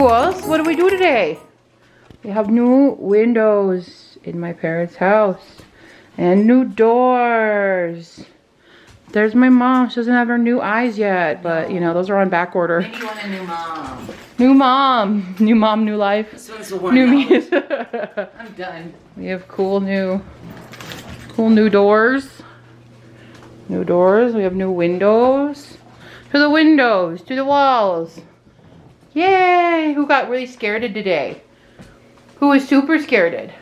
schools. What do we do today? We have new windows in my parents' house and new doors. There's my mom. She doesn't have her new eyes yet, but you know, those are on back order. Maybe you want a new mom. New mom. New mom, new life. This one's the one. New me. I'm done. We have cool new doors. New doors. We have new windows. To the windows. To the walls. Yay! Who got really scared today? Who was super scared?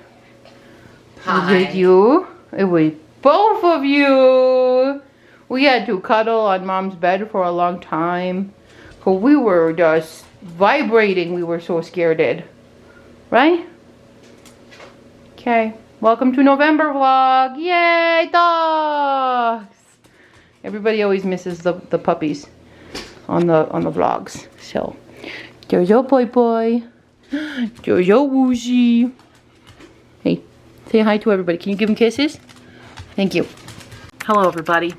Hi. Was it you? It was both of you. We had to cuddle on mom's bed for a long time. Cause we were just vibrating. We were so scared. Right? Okay. Welcome to November vlog. Yay, dogs! Everybody always misses the puppies on the vlogs. So there's your boy boy. There's your Woozy. Hey, say hi to everybody. Can you give them kisses? Thank you. Hello, everybody.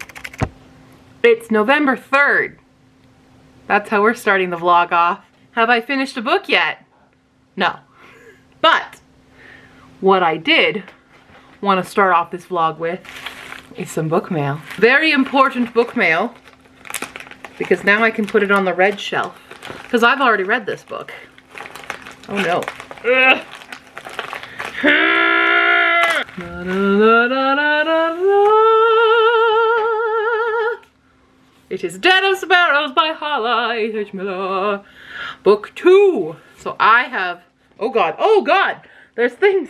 It's November 3rd. That's how we're starting the vlog off. Have I finished a book yet? No. But what I did want to start off this vlog with is some book mail. Very important book mail, because now I can put it on the red shelf. Because I've already read this book. Oh no. Ugh. It is Den of Sparrows by Hala H. Miller. Book 2. So I have, oh god, there's things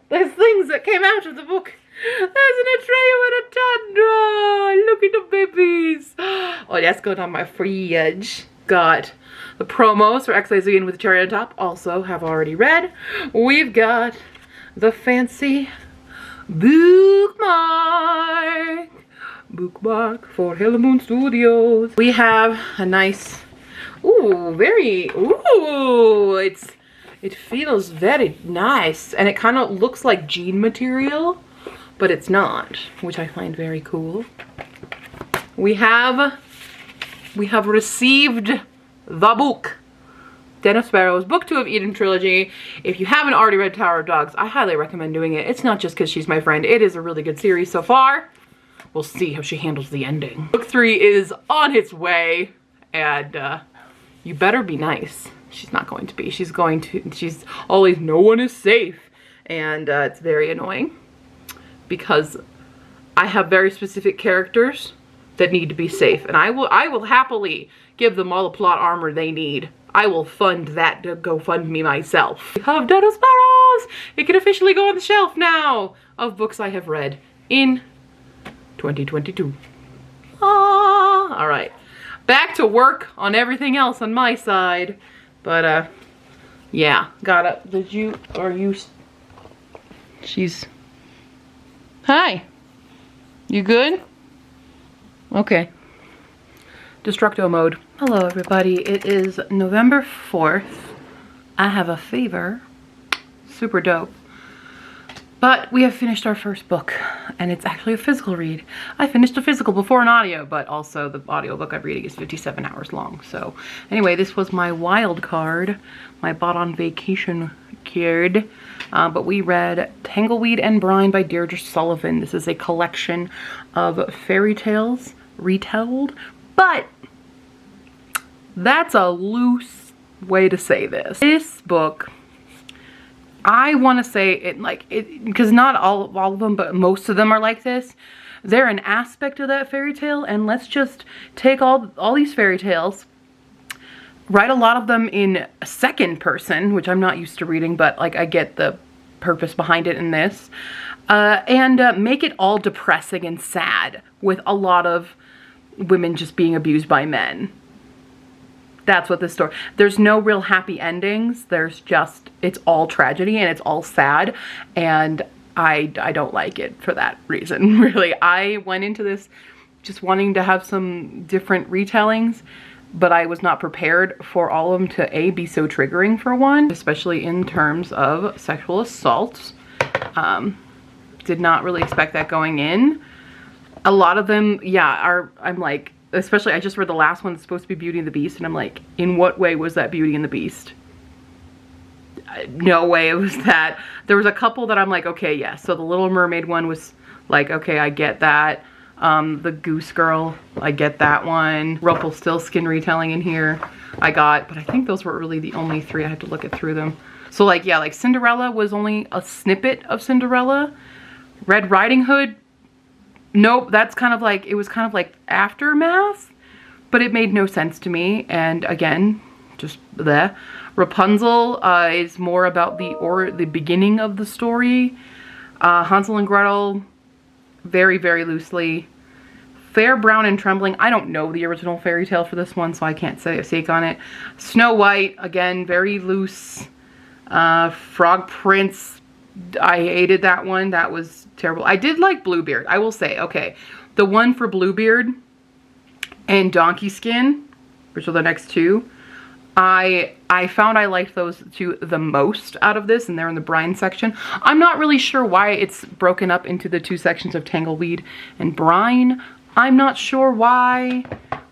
that came out of the book. There's an Atreyu and a Tundra. Look at the babies. Oh, that's going on my fridge. Got the promos for XYZ with the cherry on top. Also have already read. We've got the fancy bookmark for Hella Moon Studios. We have a nice, it feels very nice, and it kind of looks like jean material, but it's not, which I find very cool. We have received the book, Den of Sparrows, Book 2 of Eden Trilogy. If you haven't already read Tower of Dogs, I highly recommend doing it. It's not just because she's my friend. It is a really good series so far. We'll see how she handles the ending. Book 3 is on its way, and you better be nice. She's not going to be. She's always, no one is safe. And it's very annoying because I have very specific characters that need to be safe. And I will happily give them all the plot armor they need. I will fund that to GoFundMe myself. We have Den of Sparrows! It can officially go on the shelf now of books I have read in 2022. All right. Back to work on everything else on my side. But, yeah. She's... Hi. You good? Okay. Destructo mode. Hello, everybody. It is November 4th. I have a fever. Super dope. But we have finished our first book, and it's actually a physical read. I finished a physical before an audio, but also the audiobook I'm reading is 57 hours long. So anyway, this was my wild card, my bought on vacation card. But we read Tangleweed and Brine by Deirdre Sullivan. This is a collection of fairy tales retold, but that's a loose way to say this. This book, I want to say it because not all of them, but most of them are like this. They're an aspect of that fairy tale, and let's just take all these fairy tales, write a lot of them in second person, which I'm not used to reading, but like I get the purpose behind it in this, and make it all depressing and sad with a lot of women just being abused by men. That's what this story, there's no real happy endings. There's just, it's all tragedy and it's all sad, and I don't like it for that reason, really. I went into this just wanting to have some different retellings, but I was not prepared for all of them to be so triggering, for one, especially in terms of sexual assault. Did not really expect that going in. A lot of them, yeah, I'm like, especially I just read the last one that's supposed to be Beauty and the Beast, and I'm like, in what way was that Beauty and the Beast? no way it was that. There was a couple that I'm like, okay, yes. Yeah. So the Little Mermaid one was like, okay, I get that. The Goose Girl, I get that one. Rumpelstiltskin retelling in here, I got, but I think those were really the only three. I had to look it through them. So like, yeah, like Cinderella was only a snippet of Cinderella. Red Riding Hood, nope, that's kind of like, it was kind of like aftermath, but it made no sense to me. And again, just the Rapunzel is more about the beginning of the story. Hansel and Gretel, very, very loosely. Fair, Brown, and Trembling, I don't know the original fairy tale for this one, so I can't say a stake on it. Snow White, again, very loose. Frog Prince, I hated that one. That was terrible. I did like Bluebeard, I will say. Okay, the one for Bluebeard and Donkey Skin, which are the next two, I found I liked those two the most out of this, and they're in the brine section. I'm not really sure why it's broken up into the two sections of Tangleweed and Brine. I'm not sure why,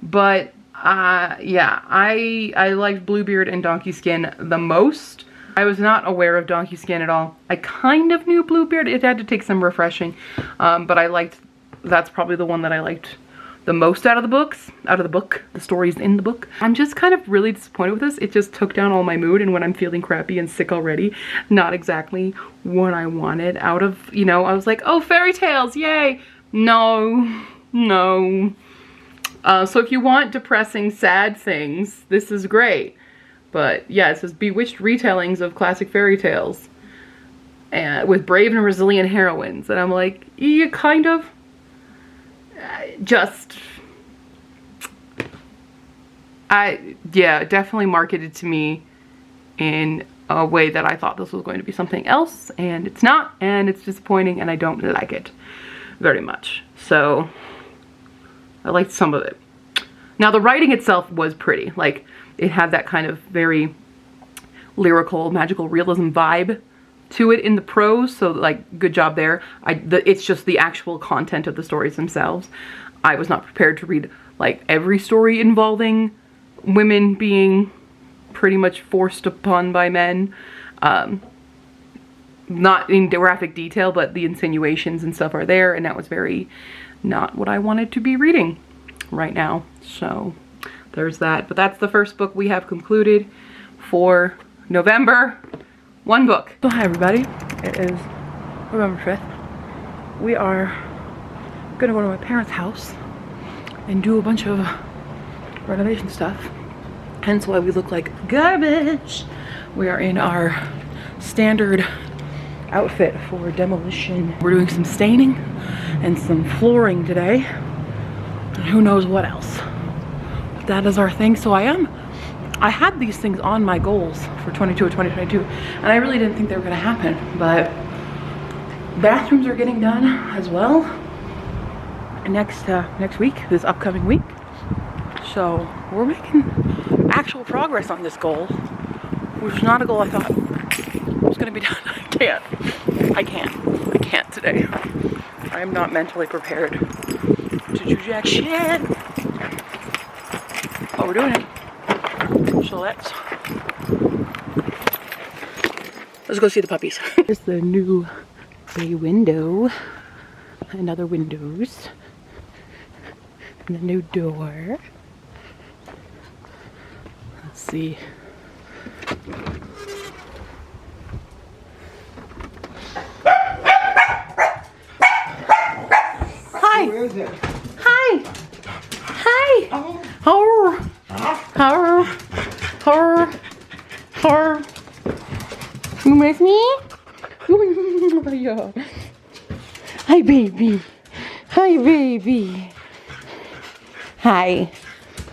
but yeah, I liked Bluebeard and Donkey Skin the most. I was not aware of Donkey Skin at all. I kind of knew Bluebeard. It had to take some refreshing, but I liked, that's probably the one that I liked the most out of the books, the stories in the book. I'm just kind of really disappointed with this. It just took down all my mood, and when I'm feeling crappy and sick already, not exactly what I wanted out of, you know, I was like, oh, fairy tales, yay. No, no. So if you want depressing, sad things, this is great. But yeah, it says bewitched retellings of classic fairy tales with brave and resilient heroines. And I'm like, you kind of yeah, definitely marketed to me in a way that I thought this was going to be something else, and it's not, and it's disappointing, and I don't like it very much. So I liked some of it. Now the writing itself was pretty, like it had that kind of very lyrical, magical realism vibe to it in the prose, so like good job there. It's just the actual content of the stories themselves. I was not prepared to read like every story involving women being pretty much forced upon by men. Not in graphic detail, but the insinuations and stuff are there, and that was very not what I wanted to be reading right now. So there's that. But that's the first book we have concluded for November. One book. So hi everybody, it is November 5th. We are gonna go to my parents' house and do a bunch of renovation stuff. Hence why we look like garbage. We are in our standard outfit for demolition. We're doing some staining and some flooring today. And who knows what else. But that is our thing. So I had these things on my goals for 2022, and I really didn't think they were gonna happen, but bathrooms are getting done as well next week, this upcoming week. So we're making actual progress on this goal, which is not a goal I thought was gonna be done. I can't today. I am not mentally prepared to do jack shit. But we're doing it. So let's go see the puppies. Here's the new bay window and other windows. And the new door. Let's see. Hi. Where is it? Hi. Hi. Oh. Oh. Oh. Her. You miss me? Yeah. Hi, baby. Hi, baby. Hi.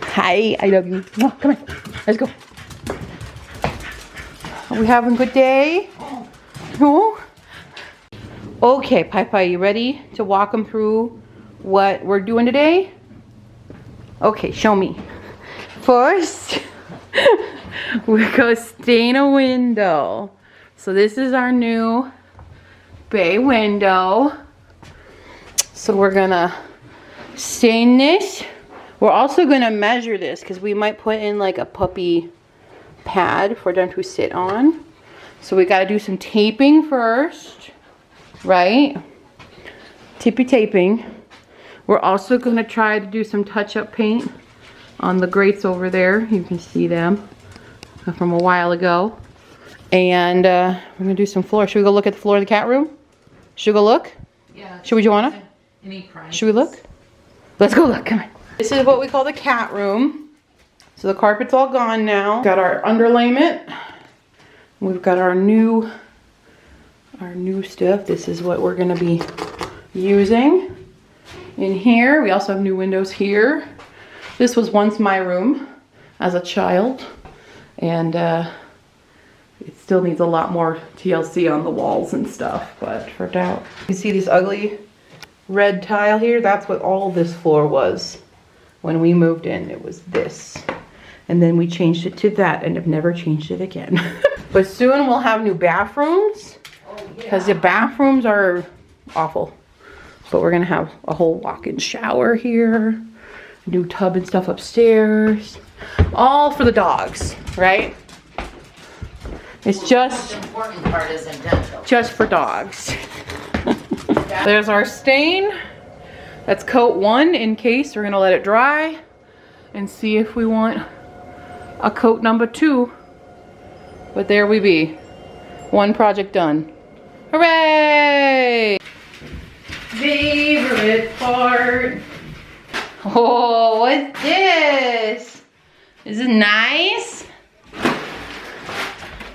Hi, I love you. Oh, come here. Let's go. Are we having a good day? Oh. Okay, Pai Pai, you ready to walk them through what we're doing today? Okay, show me. First, we're gonna stain a window. So this is our new bay window. So we're gonna stain this. We're also gonna measure this because we might put in like a puppy pad for them to sit on. So we gotta do some taping first, right? Tippy taping. We're also gonna try to do some touch-up paint on the grates over there. You can see them from a while ago. And we're gonna do some floor. Should we go look at the floor of the cat room? Should we go look? Yeah. Should we, Joanna? Any price? Should we look? Let's go look, come on. This is what we call the cat room. So the carpet's all gone now. Got our underlayment. We've got our new stuff. This is what we're gonna be using in here. We also have new windows here. This was once my room as a child, and it still needs a lot more TLC on the walls and stuff, but for now. You see this ugly red tile here? That's what all this floor was. When we moved in, it was this. And then we changed it to that and have never changed it again. But soon we'll have new bathrooms, because the bathrooms are awful. But we're gonna have a whole walk-in shower here, new tub and stuff upstairs, all for the dogs, right? It's just The most important part is dental. just for dogs. There's our stain. That's coat 1 in case. We're gonna let it dry and see if we want a coat number 2. But there we be. 1 project done. Hooray! Favorite part. Oh, what's this? Is it nice?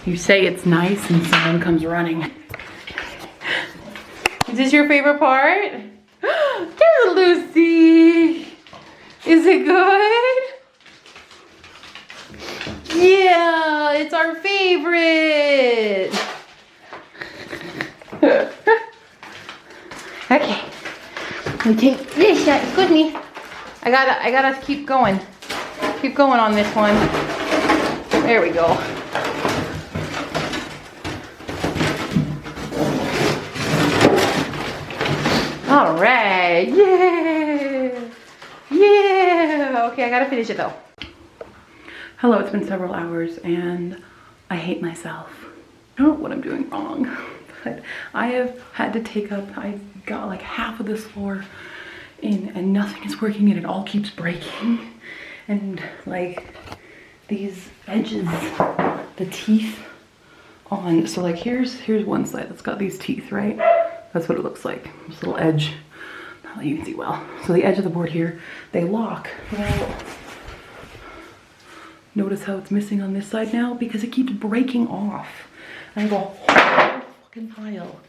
You say it's nice and someone comes running. Is this your favorite part? There's Lucy. Is it good? Yeah, it's our favorite. Okay. We take this shot. Excuse me. I gotta keep going. Keep going on this one. There we go. All right. Yeah. Yeah. Okay, I gotta finish it though. Hello, it's been several hours and I hate myself. I don't know what I'm doing wrong, but I have had to take up, I got like half of this floor in and nothing is working and it all keeps breaking. And like these edges, the teeth on, so like here's one side that's got these teeth, right? That's what it looks like, this little edge. Not that you can see well. So the edge of the board here, they lock. Well, notice how it's missing on this side now? Because it keeps breaking off. I have a whole fucking pile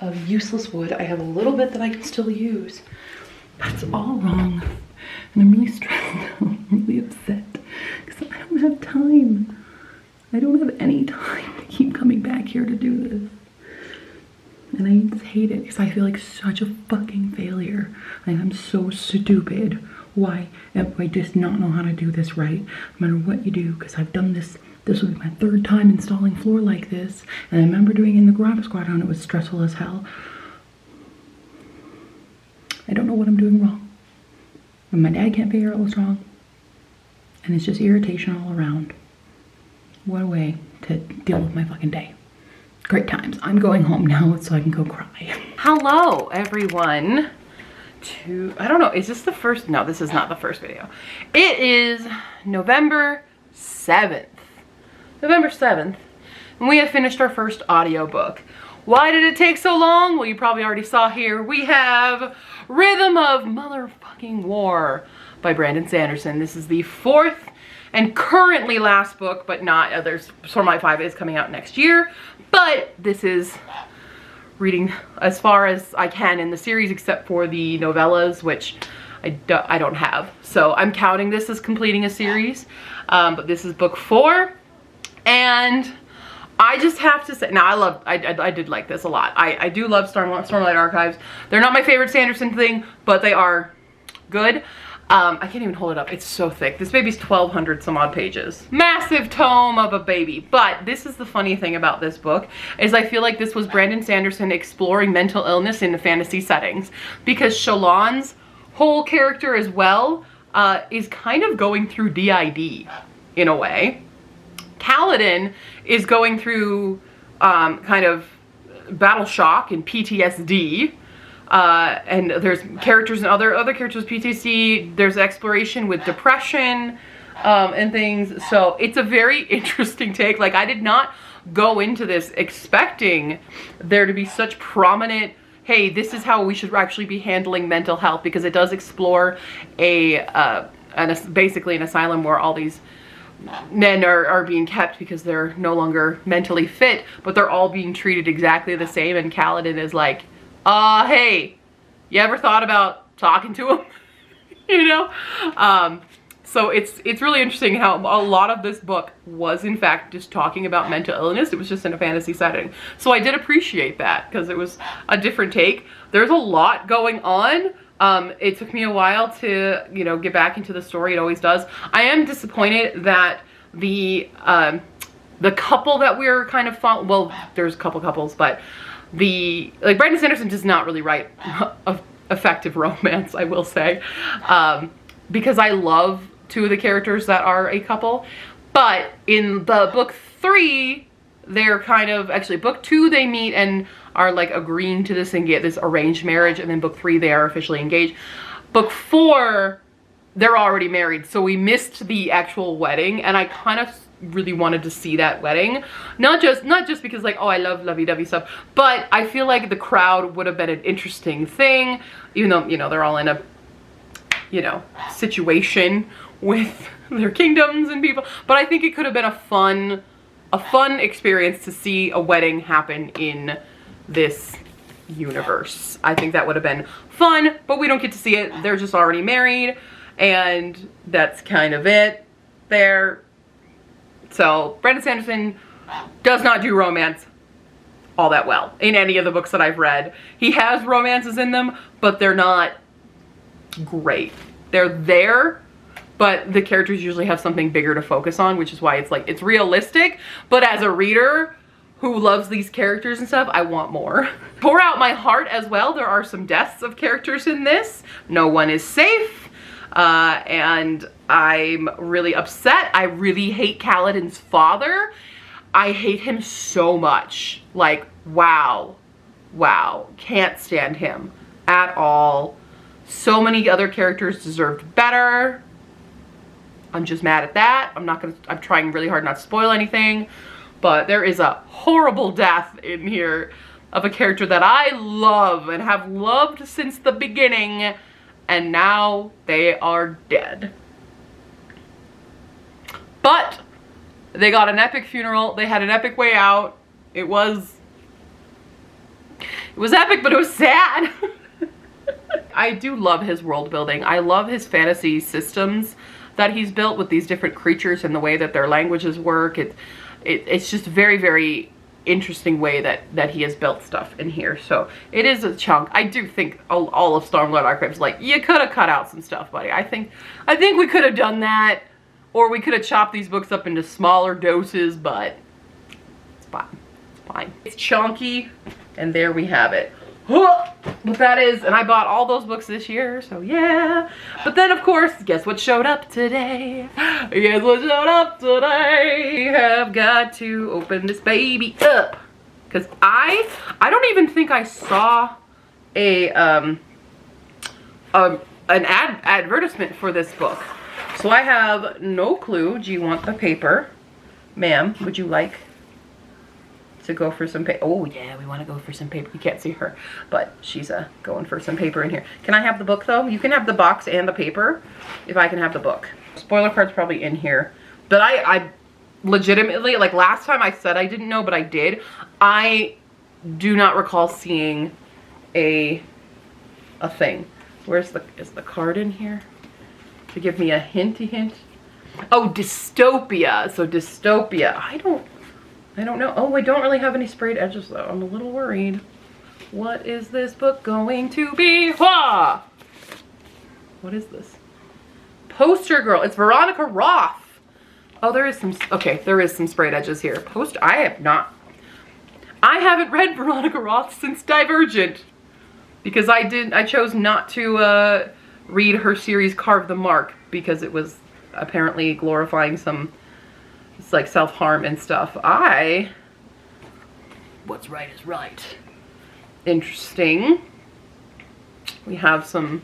of useless wood. I have a little bit that I can still use. But it's all wrong. And I'm really stressed out. I'm really upset. Because I don't have time. I don't have any time to keep coming back here to do this. And I just hate it because I feel like such a fucking failure. Like I'm so stupid. Why do I just not know how to do this right? No matter what you do, because I've done this. This will be my 3rd time installing floor like this. And I remember doing it in the garage squad and it was stressful as hell. I don't know what I'm doing wrong. And my dad can't figure out what's wrong. And it's just irritation all around. What a way to deal with my fucking day. Great times. I'm going home now so I can go cry. Hello, everyone. I don't know, is this the first? No, this is not the first video. It is November 7th. November 7th. And we have finished our first audiobook. Why did it take so long? Well, you probably already saw here. We have Rhythm of Motherfucking War by Brandon Sanderson. This is the 4th and currently last book, but not, there's Stormlight 5 is coming out next year. But this is reading as far as I can in the series, except for the novellas, which I don't have. So I'm counting this as completing a series. But this is book 4. And I just have to say, now I did like this a lot. I do love Stormlight Archives. They're not my favorite Sanderson thing, but they are good. I can't even hold it up. It's so thick. This baby's 1,200 some odd pages. Massive tome of a baby. But this is the funny thing about this book, is I feel like this was Brandon Sanderson exploring mental illness in the fantasy settings. Because Shalon's whole character as well is kind of going through DID in a way. Kaladin is going through kind of battle shock and PTSD. And there's characters and other characters with PTSD. There's exploration with depression and things. So it's a very interesting take. Like, I did not go into this expecting there to be such prominent, hey, this is how we should actually be handling mental health, because it does explore basically an asylum where all these men are being kept because they're no longer mentally fit, but they're all being treated exactly the same. And Kaladin is like, hey, you ever thought about talking to him? You know? So it's really interesting how a lot of this book was in fact just talking about mental illness. It was just in a fantasy setting. So I did appreciate that because it was a different take. There's a lot going on. It took me a while to, you know, get back into the story. It always does. I am disappointed that the couple that we're kind of following, well, there's a couple couples, but Brandon Sanderson does not really write effective romance, I will say, because I love two of the characters that are a couple. But in the book 3, they're kind of, actually book 2 they meet and are like agreeing to this and get this arranged marriage, and then book 3 they are officially engaged. Book 4 they're already married, so we missed the actual wedding, and I kind of really wanted to see that wedding. Not just because like, oh, I love lovey-dovey stuff, but I feel like the crowd would have been an interesting thing, even though, you know, they're all in a, you know, situation with their kingdoms and people. But I think it could have been a fun experience to see a wedding happen in this universe. I think that would have been fun, but we don't get to see it. They're just already married, and that's kind of it there. So Brandon Sanderson does not do romance all that well in any of the books that I've read. He has romances in them, but they're not great. They're there, but the characters usually have something bigger to focus on, which is why it's like, it's realistic, but as a reader who loves these characters and stuff, I want more. Pour out my heart as well. There are some deaths of characters in this. No one is safe. And I'm really upset. I really hate Kaladin's father. I hate him so much. Like, wow. Can't stand him at all. So many other characters deserved better. I'm just mad at that. I'm trying really hard not to spoil anything, but there is a horrible death in here of a character that I love and have loved since the beginning, and now they are dead. But they got an epic funeral. They had an epic way out. It was epic, but it was sad. I do love his world building. I love his fantasy systems that he's built with these different creatures and the way that their languages work. It's just very, very interesting way that he has built stuff in here. So it is a chunk. I do think all of Stormlord Archives, like, you could have cut out some stuff, buddy. I think we could have done that, or we could have chopped these books up into smaller doses, but it's fine. It's fine. It's chunky, and there we have it. But that is, and I bought all those books this year, so yeah. But then, of course, guess what showed up today? Guess what showed up today? We have got to open this baby up, because I don't even think I saw an advertisement for this book, so I have no clue. Do you want the paper, ma'am? Would you like to go for some paper? Oh yeah, we want to go for some paper. You can't see her, but she's going for some paper in here. Can I have the book though? You can have the box and the paper if I can have the book. Spoiler card's probably in here, but I legitimately, like, last time I said I didn't know, but I did. I do not recall seeing a thing. Is the card in here to give me a hint? Oh, dystopia. So dystopia. I don't know. Oh, I don't really have any sprayed edges though. I'm a little worried. What is this book going to be? Wah! What is this? Poster Girl. It's Veronica Roth. Oh, there is some, okay, there is some sprayed edges here. I haven't read Veronica Roth since Divergent, because I chose not to read her series Carve the Mark, because it was apparently glorifying some It's like self-harm and stuff. What's right is right. Interesting. We have some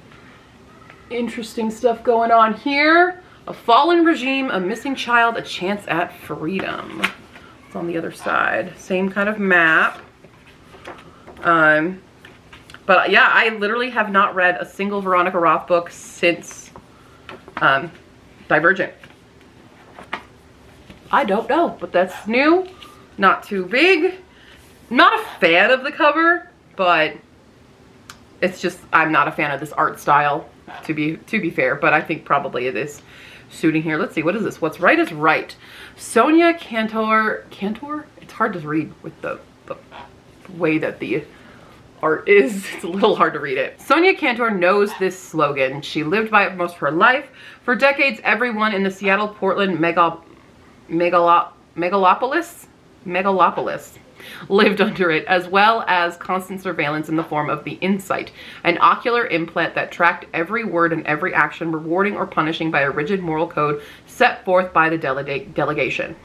interesting stuff going on here. A fallen regime, a missing child, a chance at freedom. It's on the other side. Same kind of map. But yeah, I literally have not read a single Veronica Roth book since Divergent. I don't know, but that's new. Not too big. Not a fan of the cover, but it's just, I'm not a fan of this art style, to be fair, but I think probably it is suiting here. Let's see, what is this? What's right is right. Sonia Cantor? It's hard to read with the way that the art is. It's a little hard to read it. Sonia Cantor knows this slogan. She lived by it most of her life. For decades, everyone in the Seattle-Portland megalopolis lived under it, as well as constant surveillance in the form of the Insight, an ocular implant that tracked every word and every action, rewarding or punishing by a rigid moral code set forth by the delegation.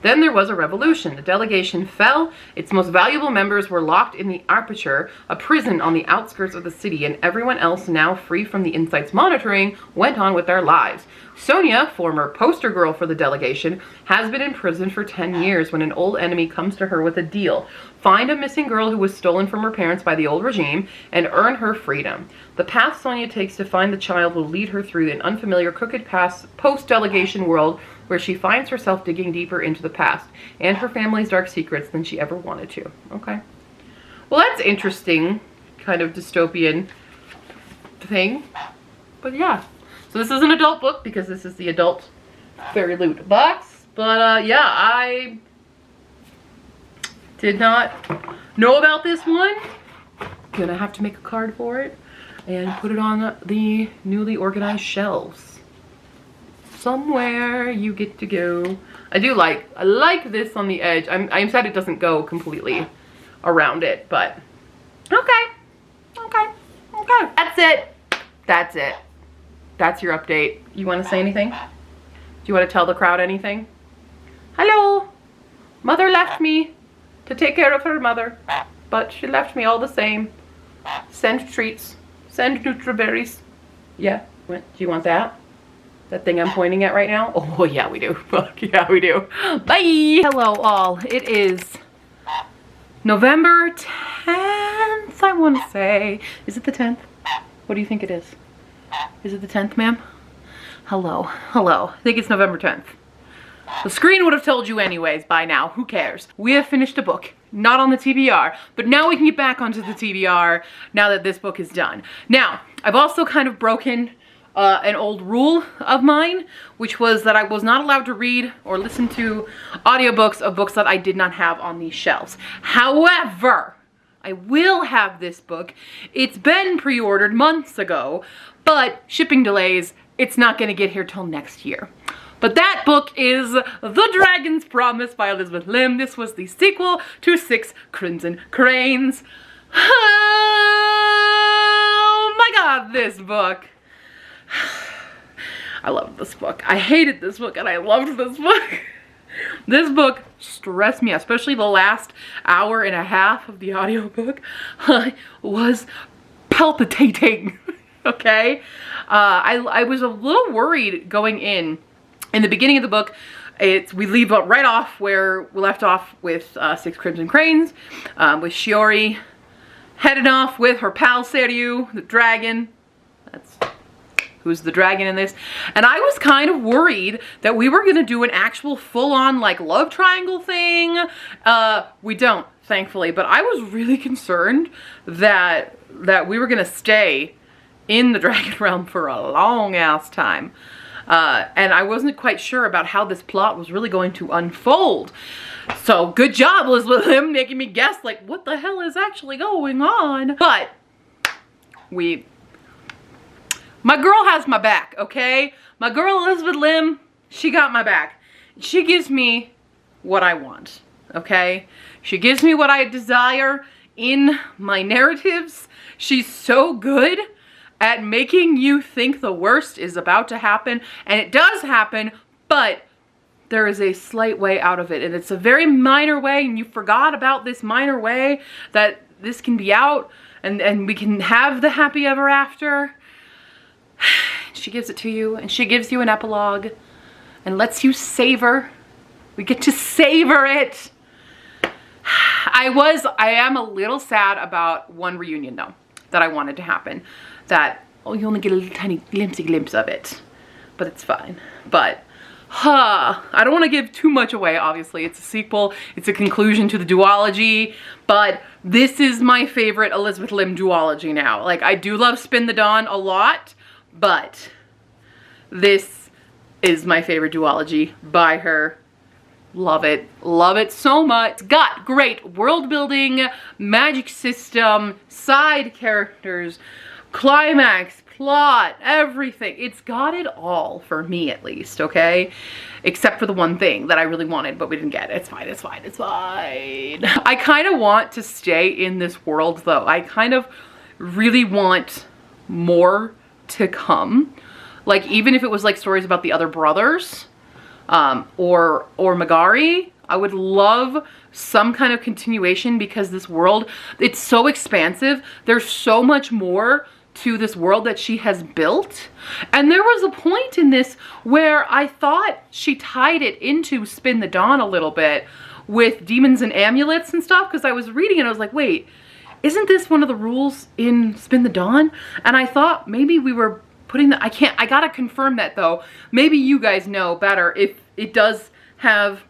Then there was a revolution. The delegation fell. Its most valuable members were locked in the Aperture, a prison on the outskirts of the city, and everyone else, now free from the Insight's monitoring, went on with their lives. Sonia, former poster girl for the delegation, has been in prison for 10 years when an old enemy comes to her with a deal. Find a missing girl who was stolen from her parents by the old regime and earn her freedom. The path Sonia takes to find the child will lead her through an unfamiliar crooked post-delegation world where she finds herself digging deeper into the past and her family's dark secrets than she ever wanted to. Okay. Well, that's interesting, kind of dystopian thing. But yeah. So this is an adult book because this is the adult fairy loot box. But yeah, I did not know about this one. Gonna have to make a card for it and put it on the newly organized shelves. Somewhere you get to go. I like this on the edge. I'm sad it doesn't go completely around it, but okay. That's it. That's your update. You want to say anything? Do you want to tell the crowd anything? Hello. Mother left me to take care of her mother, but she left me all the same. Send treats. Send Nutriberries. Yeah. Do you want that? That thing I'm pointing at right now? Oh, yeah, we do. Fuck, yeah, we do. Bye! Hello, all. It is November 10th, I want to say. Is it the 10th? What do you think it is? Is it the 10th, ma'am? Hello. I think it's November 10th. The screen would have told you anyways by now. Who cares? We have finished a book. Not on the TBR, but now we can get back onto the TBR now that this book is done. Now, I've also kind of broken an old rule of mine, which was that I was not allowed to read or listen to audiobooks of books that I did not have on these shelves. However, I will have this book. It's been pre-ordered months ago, but shipping delays, it's not gonna get here till next year. But that book is The Dragon's Promise by Elizabeth Lim. This was the sequel to 6 Crimson Cranes. Oh my God, this book. I loved this book. I hated this book and I loved this book. This book stressed me out, especially the last hour and a half of the audiobook. I was palpitating, okay? I was a little worried going in. In the beginning of the book, we leave right off where we left off with 6 Crimson Cranes, with Shiori heading off with her pal Seiryu, the dragon. That's who's the dragon in this. And I was kind of worried that we were gonna do an actual full-on like love triangle thing. We don't, thankfully, but I was really concerned that we were gonna stay in the dragon realm for a long ass time. And I wasn't quite sure about how this plot was really going to unfold. So good job, Elizabeth Lim, making me guess like what the hell is actually going on. But my girl has my back, okay? My girl Elizabeth Lim, she got my back. She gives me what I want, okay? She gives me what I desire in my narratives. She's so good at making you think the worst is about to happen, and it does happen, but there is a slight way out of it, and it's a very minor way, and you forgot about this minor way that this can be out, and we can have the happy ever after. She gives it to you, and she gives you an epilogue and lets you savor. We get to savor it. I am a little sad about one reunion though, that I wanted to happen. That, oh, you only get a little tiny glimpse of it, but it's fine. But, I don't want to give too much away, obviously. It's a sequel, it's a conclusion to the duology, but this is my favorite Elizabeth Lim duology now. Like, I do love Spin the Dawn a lot, but this is my favorite duology by her. Love it so much. It's got great world building, magic system, side characters, climax, plot, everything. It's got it all for me, at least, okay? Except for the one thing that I really wanted, but we didn't get. It's fine, it's fine, it's fine. I kind of want to stay in this world though. I kind of really want more to come. Like, even if it was like stories about the other brothers, or Magari, I would love some kind of continuation, because this world, it's so expansive. There's so much more to this world that she has built. And there was a point in this where I thought she tied it into Spin the Dawn a little bit with demons and amulets and stuff, because I was reading it and I was like, wait, isn't this one of the rules in Spin the Dawn? And I thought maybe we were putting the, I gotta confirm that though. Maybe you guys know better if it does have,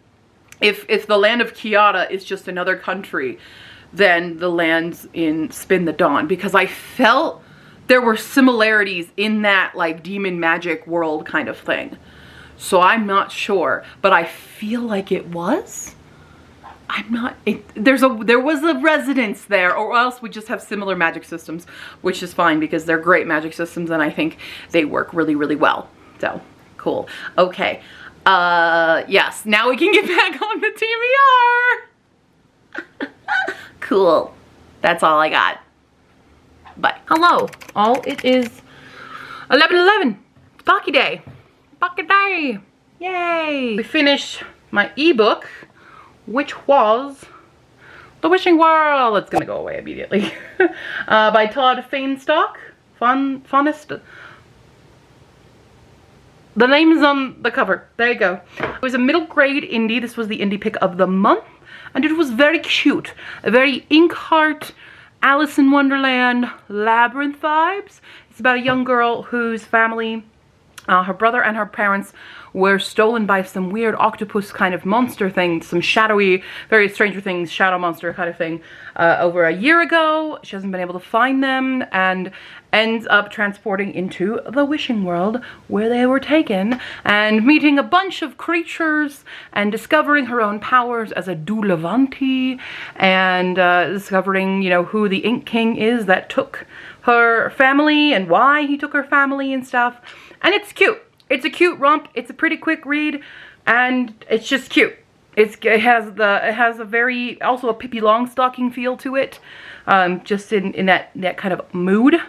if the land of Kiata is just another country than the lands in Spin the Dawn, because I felt there were similarities in that like demon magic world kind of thing. So I'm not sure, but I feel like it was. I'm not, there was a residence there, or else we just have similar magic systems, which is fine because they're great magic systems and I think they work really, really well. So, cool. Okay. Yes, now we can get back on the TBR. Cool. That's all I got. Bye. Hello, all. It is 11/11. It's Pocky Day. Pocky Day. Yay. We finished my ebook, which was The Wishing World. It's gonna go away immediately. By Todd Feinstock. Fonest. The name is on the cover. There you go. It was a middle grade indie. This was the indie pick of the month. And it was very cute. A very Inkheart, Alice in Wonderland, Labyrinth vibes. It's about a young girl whose family, her brother and her parents, were stolen by some weird octopus kind of monster thing, some shadowy, very Stranger Things shadow monster kind of thing, over a year ago. She hasn't been able to find them and ends up transporting into the Wishing World where they were taken, and meeting a bunch of creatures and discovering her own powers as a Dulavanti, and discovering, you know, who the Ink King is that took her family and why he took her family and stuff. And it's cute. It's a cute romp. It's a pretty quick read, and it's just cute. It has a very, also a Pippi Longstocking feel to it, just in that kind of mood.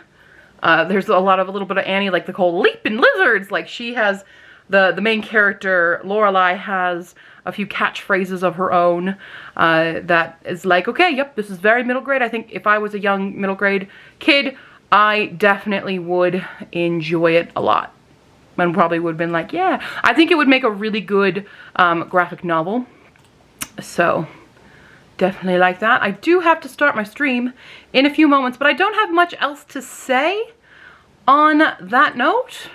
There's a little bit of Annie, like the whole leaping lizards. Like, she has, the main character, Lorelai, has a few catchphrases of her own, that is like, okay, yep, this is very middle grade. I think if I was a young middle grade kid, I definitely would enjoy it a lot. And probably would have been like, yeah, I think it would make a really good graphic novel. So definitely like that. I do have to start my stream in a few moments, but I don't have much else to say on that note.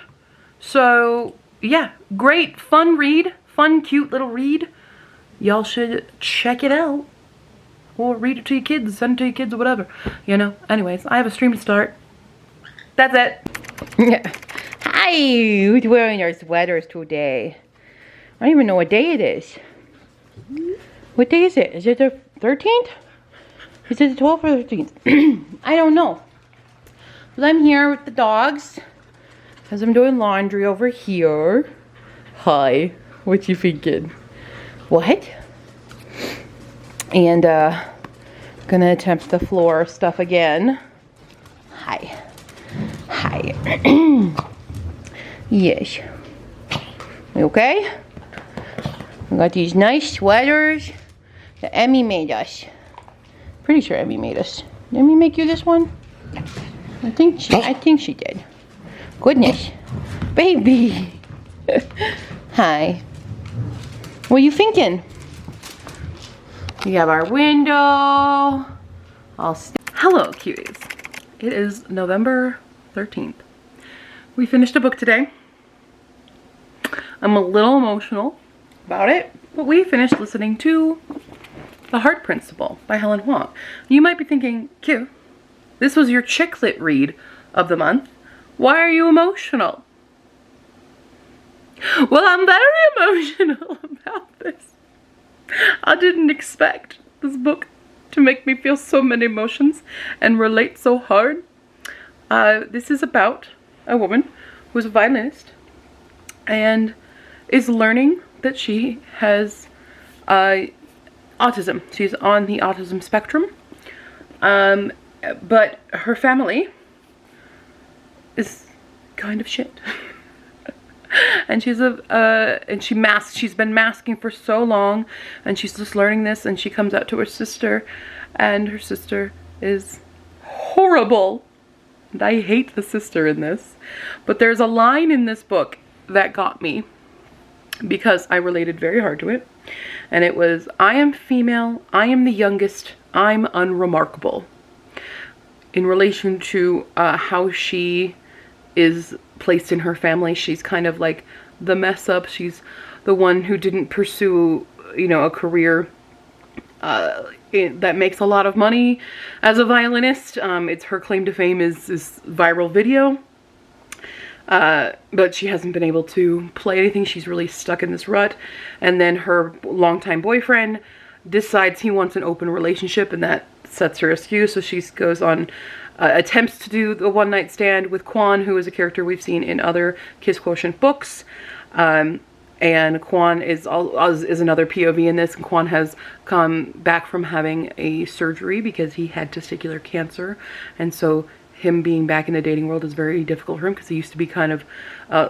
So yeah, great, fun read, fun, cute little read. Y'all should check it out, or read it to your kids, send it to your kids or whatever, you know. Anyways, I have a stream to start. That's it. Hi, who's wearing our sweaters today? I don't even know what day it is. What day is it? Is it the 13th? Is it the 12th or 13th? I don't know. But I'm here with the dogs, because I'm doing laundry over here. Hi, what you thinking? What? And gonna attempt the floor stuff again. Hi. Hi. Yes. You okay? We got these nice sweaters that Emmy made us. Pretty sure Emmy made us. Did Emmy make you this one? I think she did. Goodness. Baby. Hi. What are you thinking? We have our window. Hello, cuties. It is November 13th. We finished a book today. I'm a little emotional about it, but we finished listening to The Heart Principle by Helen Huang. You might be thinking, Q, this was your chick lit read of the month. Why are you emotional? Well, I'm very emotional about this. I didn't expect this book to make me feel so many emotions and relate so hard. This is about a woman who's a violinist and is learning that she has autism. She's on the autism spectrum, but her family is kind of shit. And she's she's been masking for so long, and she's just learning this, and she comes out to her sister, and her sister is horrible. And I hate the sister in this. But there's a line in this book that got me because I related very hard to it. And it was, I am female, I am the youngest, I'm unremarkable. In relation to how she is placed in her family. She's kind of like the mess up. She's the one who didn't pursue, you know, a career that makes a lot of money as a violinist. It's her claim to fame is this viral video. But she hasn't been able to play anything. She's really stuck in this rut. And then her longtime boyfriend decides he wants an open relationship, and that sets her askew. So she goes on attempts to do the one-night stand with Quan, who is a character we've seen in other Kiss Quotient books. And Quan is another POV in this. And Quan has come back from having a surgery because he had testicular cancer. And so him being back in the dating world is very difficult for him, because he used to be kind of,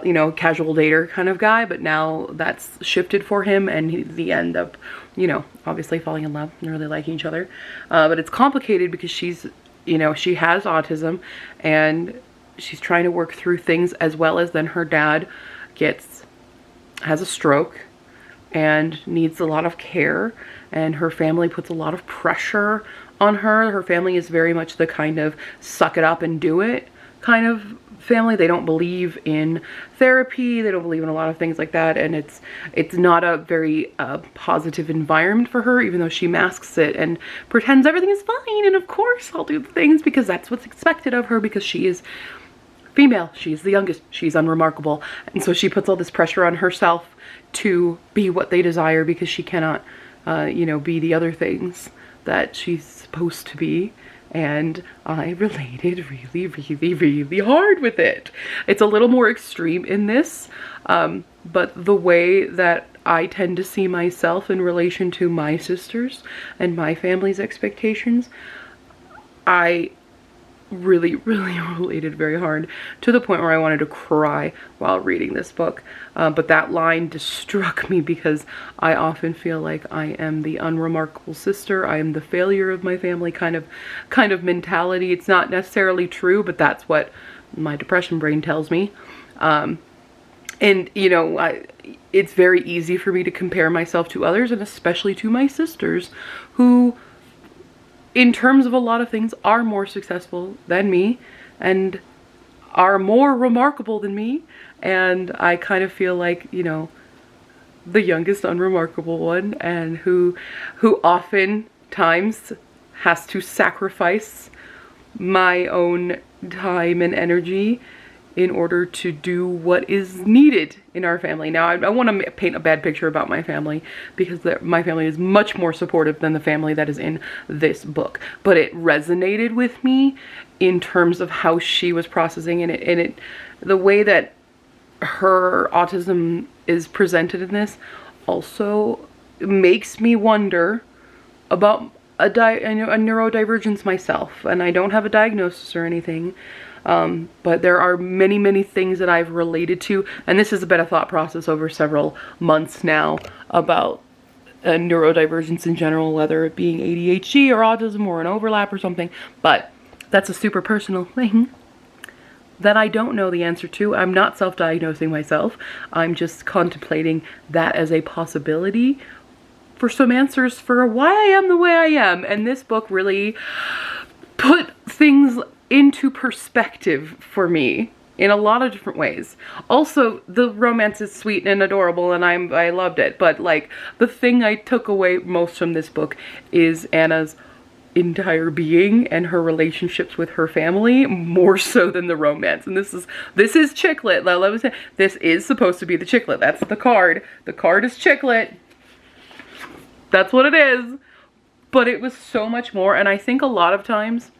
you know, casual dater kind of guy. But now that's shifted for him, and he end up, you know, obviously falling in love and really liking each other. But it's complicated because she's, you know, she has autism, and she's trying to work through things, as well as then her dad has a stroke and needs a lot of care, and her family puts a lot of pressure on her. Her family is very much the kind of suck it up and do it kind of family. They don't believe in therapy. They don't believe in a lot of things like that. And it's not a very positive environment for her, even though she masks it and pretends everything is fine. And of course I'll do the things because that's what's expected of her, because she is female. She's the youngest. She's unremarkable. And so she puts all this pressure on herself to be what they desire, because she cannot, you know, be the other things that she's supposed to be. And I related really, really, really hard with it. It's a little more extreme in this, but the way that I tend to see myself in relation to my sisters and my family's expectations, I really, really related very hard, to the point where I wanted to cry while reading this book. But that line just struck me, because I often feel like I am the unremarkable sister. I am the failure of my family kind of mentality. It's not necessarily true, but that's what my depression brain tells me. And you know, it's very easy for me to compare myself to others, and especially to my sisters, who in terms of a lot of things are more successful than me and are more remarkable than me. And I kind of feel like, you know, the youngest unremarkable one, and who oftentimes has to sacrifice my own time and energy in order to do what is needed in our family. Now, I want to paint a bad picture about my family, because my family is much more supportive than the family that is in this book. But it resonated with me in terms of how she was processing it, and the way that her autism is presented in this also makes me wonder about a neurodivergence myself. And I don't have a diagnosis or anything, But there are many, many things that I've related to, and this has been a thought process over several months now about neurodivergence in general, whether it being ADHD or autism or an overlap or something, but that's a super personal thing that I don't know the answer to. I'm not self-diagnosing myself. I'm just contemplating that as a possibility for some answers for why I am the way I am. And this book really put things into perspective for me in a lot of different ways. Also, the romance is sweet and adorable, and I loved it. But like, the thing I took away most from this book is Anna's entire being and her relationships with her family, more so than the romance. And this is chick lit. Let me say, this is supposed to be the chick lit. That's the card. The card is chick lit. That's what it is. But it was so much more, and I think a lot of times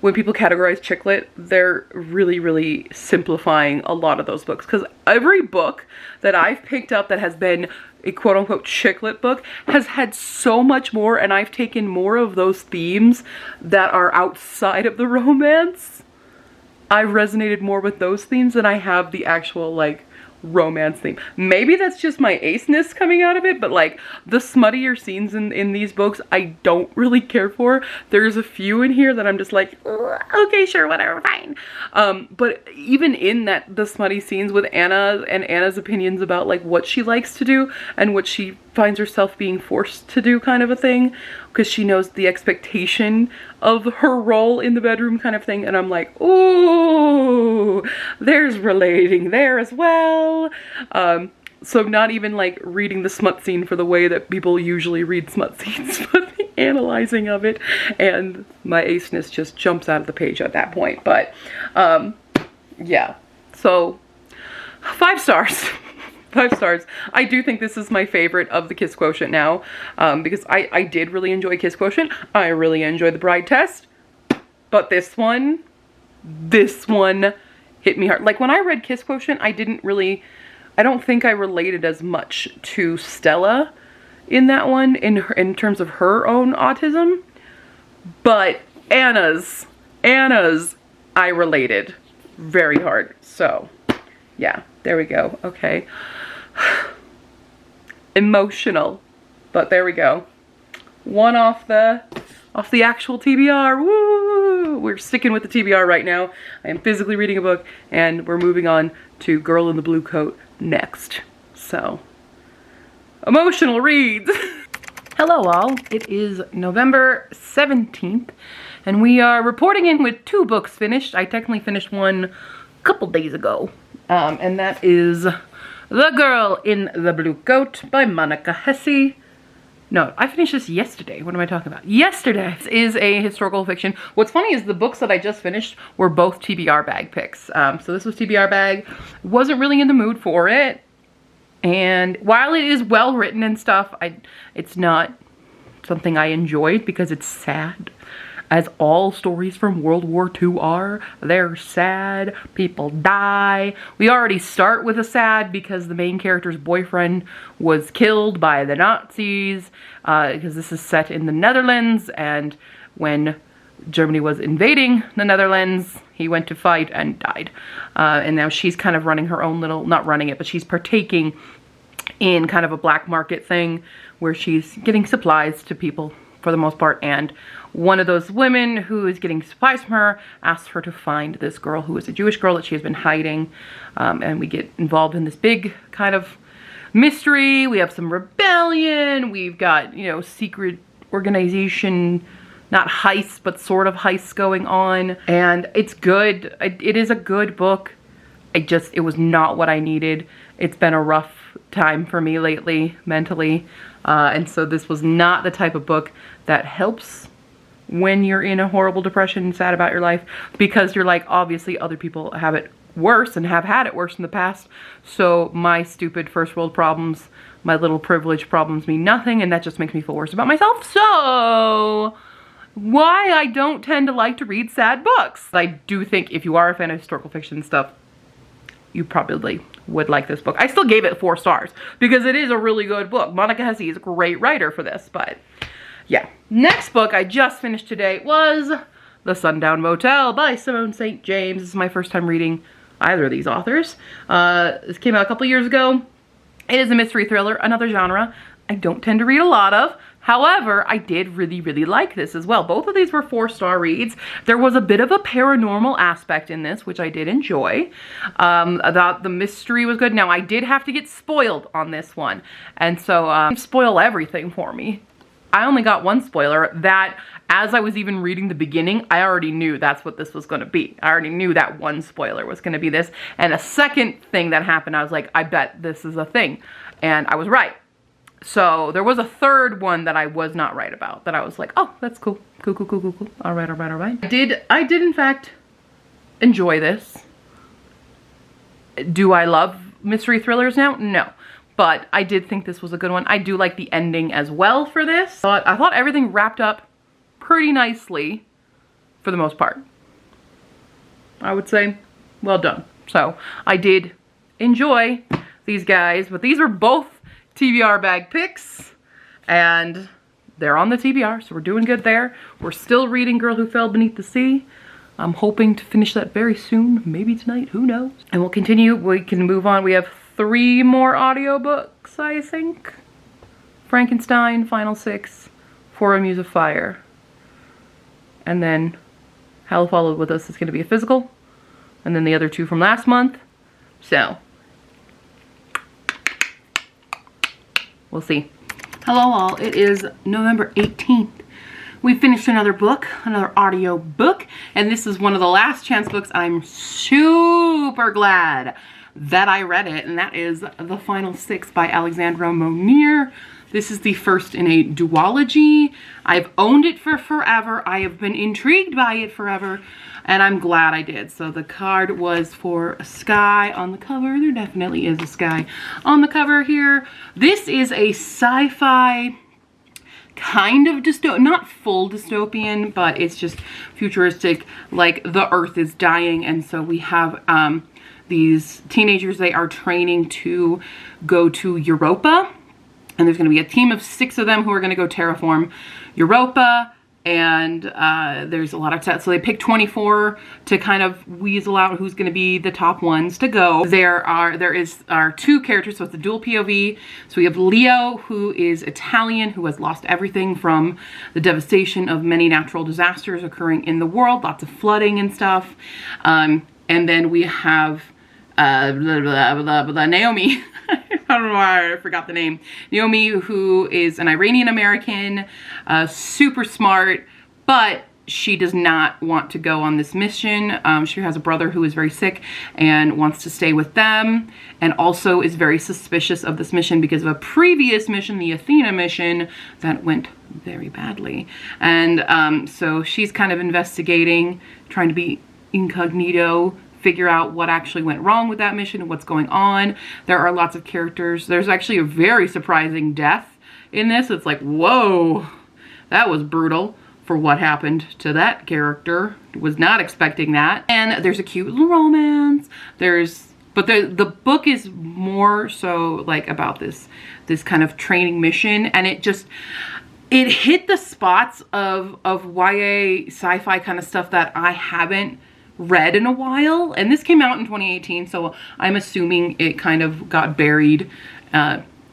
when people categorize chick lit, they're really, really simplifying a lot of those books. Because every book that I've picked up that has been a quote-unquote chick lit book has had so much more, and I've taken more of those themes that are outside of the romance. I've resonated more with those themes than I have the actual, like, romance theme. Maybe that's just my aceness coming out of it, but like the smuttier scenes in these books I don't really care for. There's a few in here that I'm just like, okay, sure, whatever, fine. But even in the smutty scenes with Anna and Anna's opinions about like what she likes to do and what she finds herself being forced to do, kind of a thing, because she knows the expectation of her role in the bedroom, kind of thing, and I'm like, ooh, there's relating there as well. So not even like reading the smut scene for the way that people usually read smut scenes, but the analyzing of it, and my aceness just jumps out of the page at that point. But yeah, so 5 stars. 5 stars. I do think this is my favorite of the Kiss Quotient now, because I did really enjoy Kiss Quotient. I really enjoyed The Bride Test, but this one hit me hard. Like when I read Kiss Quotient, I don't think I related as much to Stella in that one in terms of her own autism, but Anna's I related very hard. So yeah, there we go. Okay. Emotional, but there we go. 1 off the actual TBR. Woo! We're sticking with the TBR right now. I am physically reading a book, and we're moving on to Girl in the Blue Coat next. So, emotional reads. Hello all, it is November 17th, and we are reporting in with 2 books finished. I technically finished one a couple days ago, and that is The Girl in the Blue Coat by Monica Hesse. No, I finished this yesterday. What am I talking about? Yesterday. This is a historical fiction. What's funny is the books that I just finished were both TBR bag picks. So this was TBR bag. Wasn't really in the mood for it. And while it is well written and stuff, it's not something I enjoyed because it's sad. As all stories from World War II are. They're sad, people die. We already start with a sad because the main character's boyfriend was killed by the Nazis, because this is set in the Netherlands, and when Germany was invading the Netherlands, he went to fight and died. And now she's kind of running her own little, not running it, but she's partaking in kind of a black market thing where she's getting supplies to people for the most part, and one of those women who is getting supplies from her asks her to find this girl who is a Jewish girl that she has been hiding, and we get involved in this big kind of mystery. We have some rebellion, we've got, you know, secret organization, not heists, but sort of heists going on, and it's good. It is a good book. It was not what I needed. It's been a rough time for me lately, mentally, and so this was not the type of book that helps when you're in a horrible depression and sad about your life, because you're like, obviously other people have it worse and have had it worse in the past, so my stupid first world problems, my little privilege problems mean nothing, and that just makes me feel worse about myself. So why I don't tend to like to read sad books. I do think if you are a fan of historical fiction stuff, you probably would like this book. I still gave it 4 stars because it is a really good book. Monica Hesse is a great writer for this, but yeah. Next book I just finished today was The Sundown Motel by Simone St. James. This is my first time reading either of these authors. This came out a couple years ago. It is a mystery thriller, another genre I don't tend to read a lot of. However, I did really like this as well. Both of these were 4-star reads. There was a bit of a paranormal aspect in this, which I did enjoy. The mystery was good. Now, I did have to get spoiled on this one. And so, spoil everything for me. I only got one spoiler that, as I was even reading the beginning, I already knew that's what this was going to be. I already knew that one spoiler was going to be this. And a second thing that happened, I was like, I bet this is a thing. And I was right. So there was a third one that I was not right about, that I was like, oh, that's cool. Cool. All right. I did in fact enjoy this. Do I love mystery thrillers now? No. But I did think this was a good one. I do like the ending as well for this. But I thought everything wrapped up pretty nicely for the most part. I would say, well done. So I did enjoy these guys, but these were both TBR bag picks, and they're on the TBR, so we're doing good there. We're still reading Girl Who Fell Beneath the Sea. I'm hoping to finish that very soon, maybe tonight, who knows. And we'll continue, we can move on. We have 3 more audiobooks, I think. Frankenstein, Final 6, For a Muse of Fire. And then Hell Followed With Us is going to be a physical. And then the other 2 from last month. So, we'll see. Hello all, it is November 18th. We finished another book, another audio book, and this is one of the last chance books. I'm super glad that I read it, and that is The Final 6 by Alexandra Monier. This is the first in a duology. I've owned it for forever. I have been intrigued by it forever, and I'm glad I did. So the card was for a sky on the cover. There definitely is a sky on the cover here. This is a sci-fi kind of dystopian, not full dystopian, but it's just futuristic, like the earth is dying, and so we have these teenagers. They are training to go to Europa, and there's going to be a team of 6 of them who are going to go terraform Europa, and there's a lot of tests. So they pick 24 to kind of weasel out who's going to be the top ones to go. There are 2 characters, so it's a dual POV. So we have Leo, who is Italian, who has lost everything from the devastation of many natural disasters occurring in the world, lots of flooding and stuff. And then we have Naomi. I don't know why I forgot the name. Naomi, who is an Iranian American, super smart, but she does not want to go on this mission. She has a brother who is very sick and wants to stay with them, and also is very suspicious of this mission because of a previous mission, the Athena mission, that went very badly. And so she's kind of investigating, trying to be incognito, figure out what actually went wrong with that mission and what's going on. There are lots of characters. There's actually a very surprising death in this. It's like, whoa, that was brutal for what happened to that character. Was not expecting that. And there's a cute little romance. But the book is more so like about this kind of training mission, and it hit the spots of YA sci-fi kind of stuff that I haven't read in a while. And this came out in 2018, so I'm assuming it kind of got buried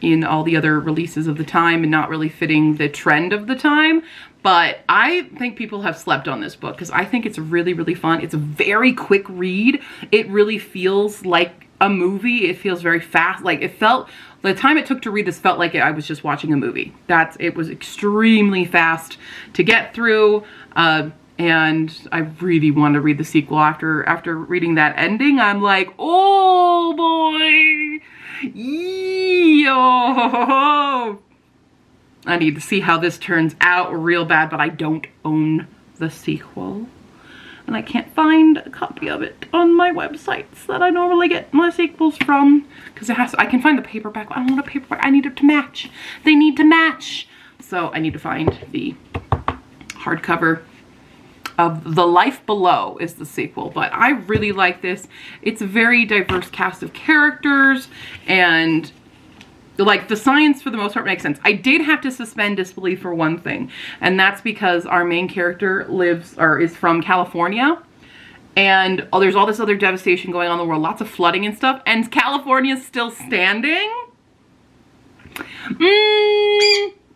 in all the other releases of the time and not really fitting the trend of the time. But I think people have slept on this book because I think it's really fun. It's a very quick read. It really feels like a movie. It feels very fast. Like the time it took to read this felt like I was just watching a movie. It was extremely fast to get through. And I really want to read the sequel after reading that ending. I'm like, oh boy, yo. I need to see how this turns out real bad, but I don't own the sequel. And I can't find a copy of it on my websites that I normally get my sequels from. Because I can find the paperback, but I don't want a paperback. I need it to match. They need to match. So I need to find the hardcover of The Life Below is the sequel, but I really like this. It's a very diverse cast of characters, and Like, the science for the most part makes sense. I did have to suspend disbelief for one thing, and that's because our main character is from California, and there's all this other devastation going on in the world, lots of flooding and stuff, and California's still standing?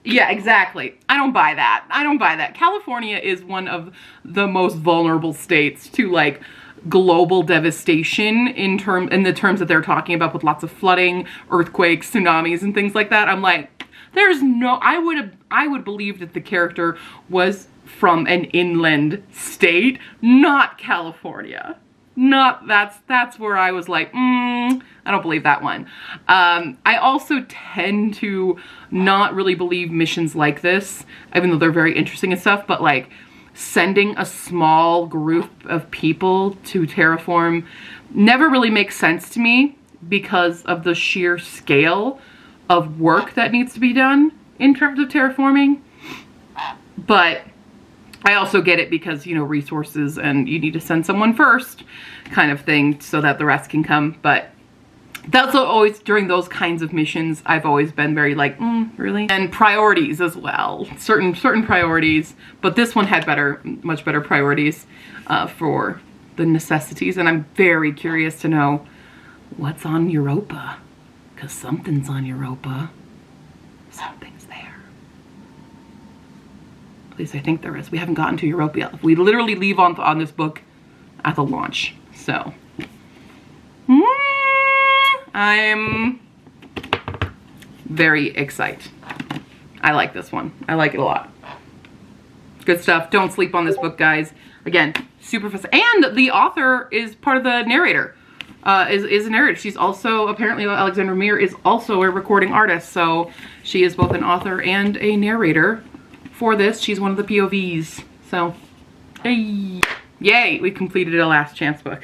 Yeah, exactly. I don't buy that. I don't buy that. California is one of the most vulnerable states to, like, global devastation in the terms that they're talking about, with lots of flooding, earthquakes, tsunamis, and things like that. I'm like, there's no, I would believe that the character was from an inland state, not California. That's where I was like, I don't believe that one. I also tend to not really believe missions like this, even though they're very interesting and stuff, but like sending a small group of people to terraform never really makes sense to me because of the sheer scale of work that needs to be done in terms of terraforming. But I also get it because, you know, resources and you need to send someone first kind of thing so that the rest can come. But that's always, during those kinds of missions, I've always been very like, really? And priorities as well, certain priorities, but this one had much better priorities for the necessities. And I'm very curious to know what's on Europa, because something's on Europa. Something's there. At least I think there is. We haven't gotten to Europa yet. We literally leave on this book at the launch. So I'm very excited. I like this one. I like it a lot. Good stuff. Don't sleep on this book, guys. Again, super fast. And the author is part of the narrator. Is a narrator. She's also, apparently Alexandra Mir is also a recording artist. So she is both an author and a narrator for this. She's one of the POVs. So, hey. Yay, we completed a last chance book.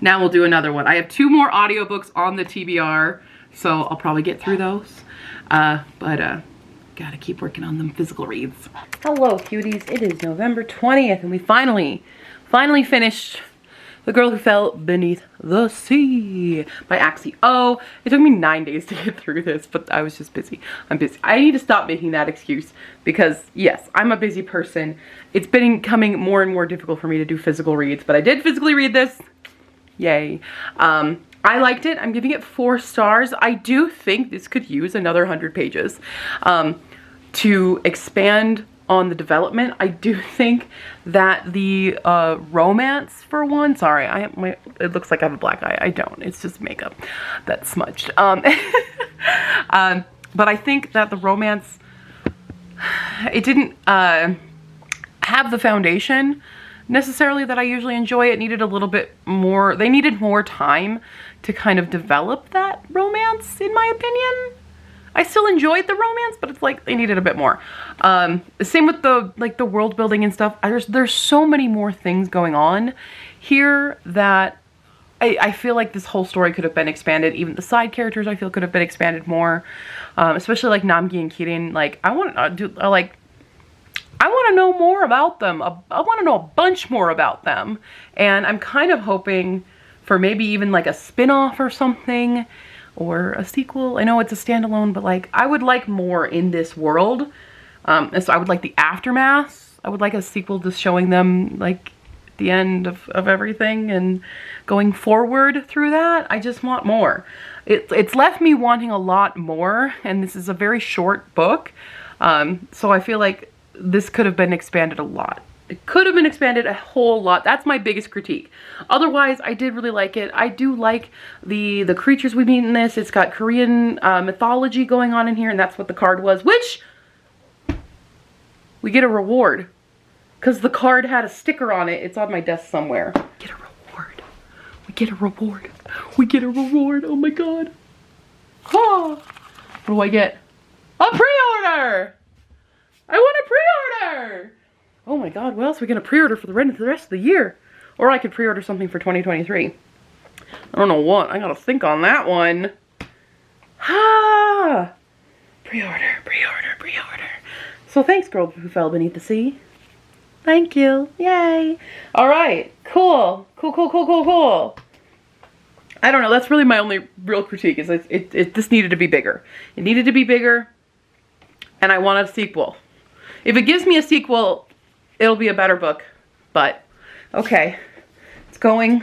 Now we'll do another one. I have 2 more audiobooks on the TBR, so I'll probably get through those. But gotta keep working on them physical reads. Hello, cuties. It is November 20th, and we finally finished The Girl Who Fell Beneath the Sea by Axie O. It took me 9 days to get through this, but I was just busy. I'm busy. I need to stop making that excuse because, yes, I'm a busy person. It's been becoming more and more difficult for me to do physical reads, but I did physically read this. Yay. I liked it. I'm giving it 4 stars. I do think this could use another 100 pages to expand on the development. I do think that the romance, for one, sorry, it looks like I have a black eye. I don't. It's just makeup that's smudged. But I think that the romance, it didn't have the foundation necessarily that I usually enjoy. It needed a little bit more, they needed more time to kind of develop that romance, in my opinion. I still enjoyed the romance, but it's like they needed a bit more. Same with the world building and stuff. There's so many more things going on here that I feel like this whole story could have been expanded. Even the side characters I feel could have been expanded more, especially like Namgi and Kirin. Like I want to know more about them. I want to know a bunch more about them, and I'm kind of hoping for maybe even like a spin-off or something. Or a sequel. I know it's a standalone, but like I would like more in this world. And so I would like the aftermath. I would like a sequel just showing them like the end of everything and going forward through that. I just want more. It's left me wanting a lot more, and this is a very short book. So I feel like this could have been expanded a lot. It could have been expanded a whole lot. That's my biggest critique. Otherwise, I did really like it. I do like the creatures we meet in this. It's got Korean mythology going on in here, and that's what the card was, which we get a reward because the card had a sticker on it. It's on my desk somewhere. Get a reward. We get a reward. We get a reward. Oh my god. Oh. What do I get? A pre-order! I want a pre-order! Oh my god, what else are we gonna pre-order for the rest of the year? Or I could pre-order something for 2023. I don't know what. I gotta think on that one. Ah! Pre-order, pre-order, pre-order. So thanks, Girl Who Fell Beneath the Sea. Thank you. Yay. Alright. Cool. Cool, cool, cool, cool, cool. I don't know. That's really my only real critique is this needed to be bigger. It needed to be bigger, and I want a sequel. If it gives me a sequel, it'll be a better book. But, okay. It's going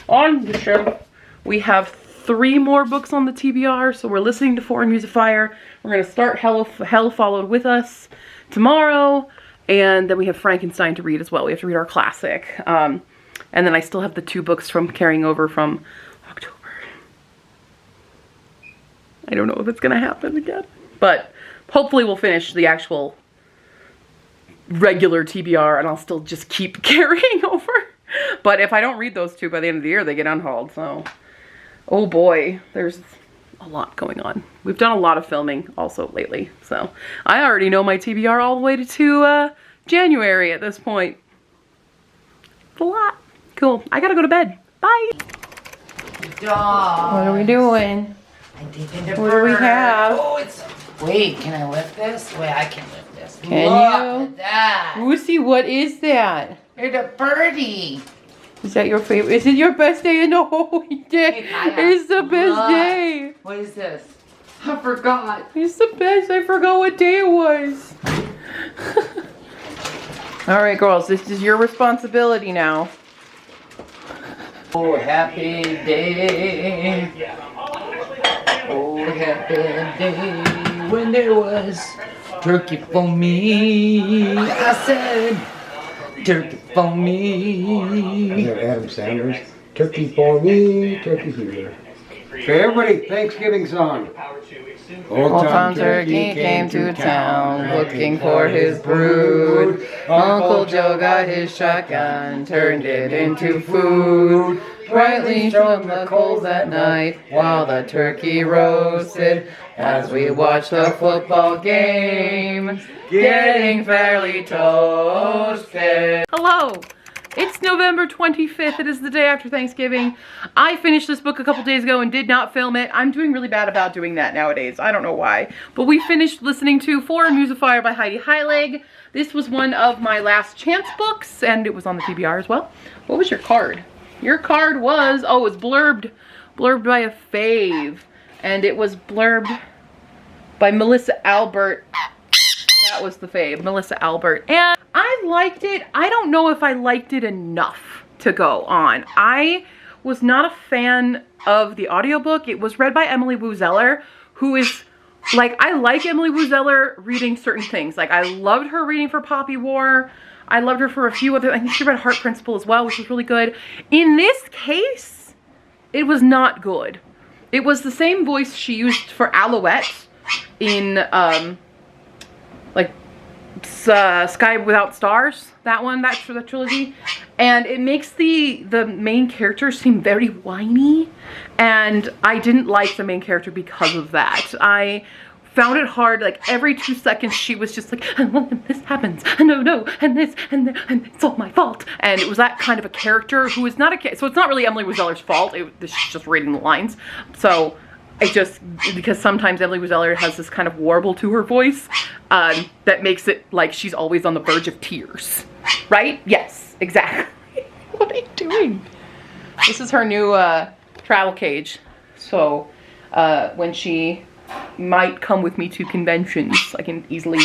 on the shelf. We have 3 more books on the TBR, so we're listening to Foreign Music Fire. We're going to start Hell Followed With Us tomorrow, and then we have Frankenstein to read as well. We have to read our classic. And then I still have the 2 books from carrying over from October. I don't know if it's going to happen again, but hopefully we'll finish the actual regular TBR, and I'll still just keep carrying over. But if I don't read those 2 by the end of the year, they get unhauled, so... Oh boy, there's a lot going on. We've done a lot of filming also lately, so I already know my TBR all the way to January at this point. It's a lot. Cool. I gotta go to bed. Bye. Dog. What are we doing? What do we have? Oh, it's... Wait, can I lift this? Wait, I can lift this. Can Look you? at that. Lucy, what is that? It's a birdie. Is that your favorite? Is it your best day in the whole day? It's the best day. What is this? I forgot. It's the best. I forgot what day it was. All right, girls, this is your responsibility now. Oh, happy day. Oh, happy day when there was turkey for me. I said, turkey for me. There, Adam Sanders. Turkey for me, turkey here. Okay, everybody, Thanksgiving song. Old Tom Turkey came to town looking for his brood. Uncle Joe got his shotgun, turned it into food. Brightly shone the coals at night while the turkey roasted as we watched the football game getting fairly toasted. Hello! It's November 25th. It is the day after Thanksgiving. I finished this book a couple days ago and did not film it. I'm doing really bad about doing that nowadays. I don't know why. But we finished listening to Foreign Music Fire by Heidi Heilig. This was one of my last chance books, and it was on the TBR as well. What was your card? Your card was, oh, it was blurbed by a fave. And it was blurbed by Melissa Albert. That was the fave, Melissa Albert. And I liked it. I don't know if I liked it enough to go on. I was not a fan of the audiobook. It was read by Emily Woo Zeller, who is, like, I like Emily Woo Zeller reading certain things. Like, I loved her reading for Poppy War. I loved her for a few other, I think she read Heart Principle as well, which was really good. In this case, it was not good. It was the same voice she used for Alouette in, Sky Without Stars, that one, that's for the trilogy. And it makes the main character seem very whiny, and I didn't like the main character because of that. I found it hard, like every 2 seconds she was just like, and this happens, and no, and this, and it's all my fault. And it was that kind of a character who is not a, so it's not really Emily Woo Zeller's fault, she's just reading the lines. So it just, because sometimes Emily Woo Zeller has this kind of warble to her voice that makes it like she's always on the verge of tears. Right? Yes, exactly. What are you doing? This is her new travel cage. So when she might come with me to conventions, I can easily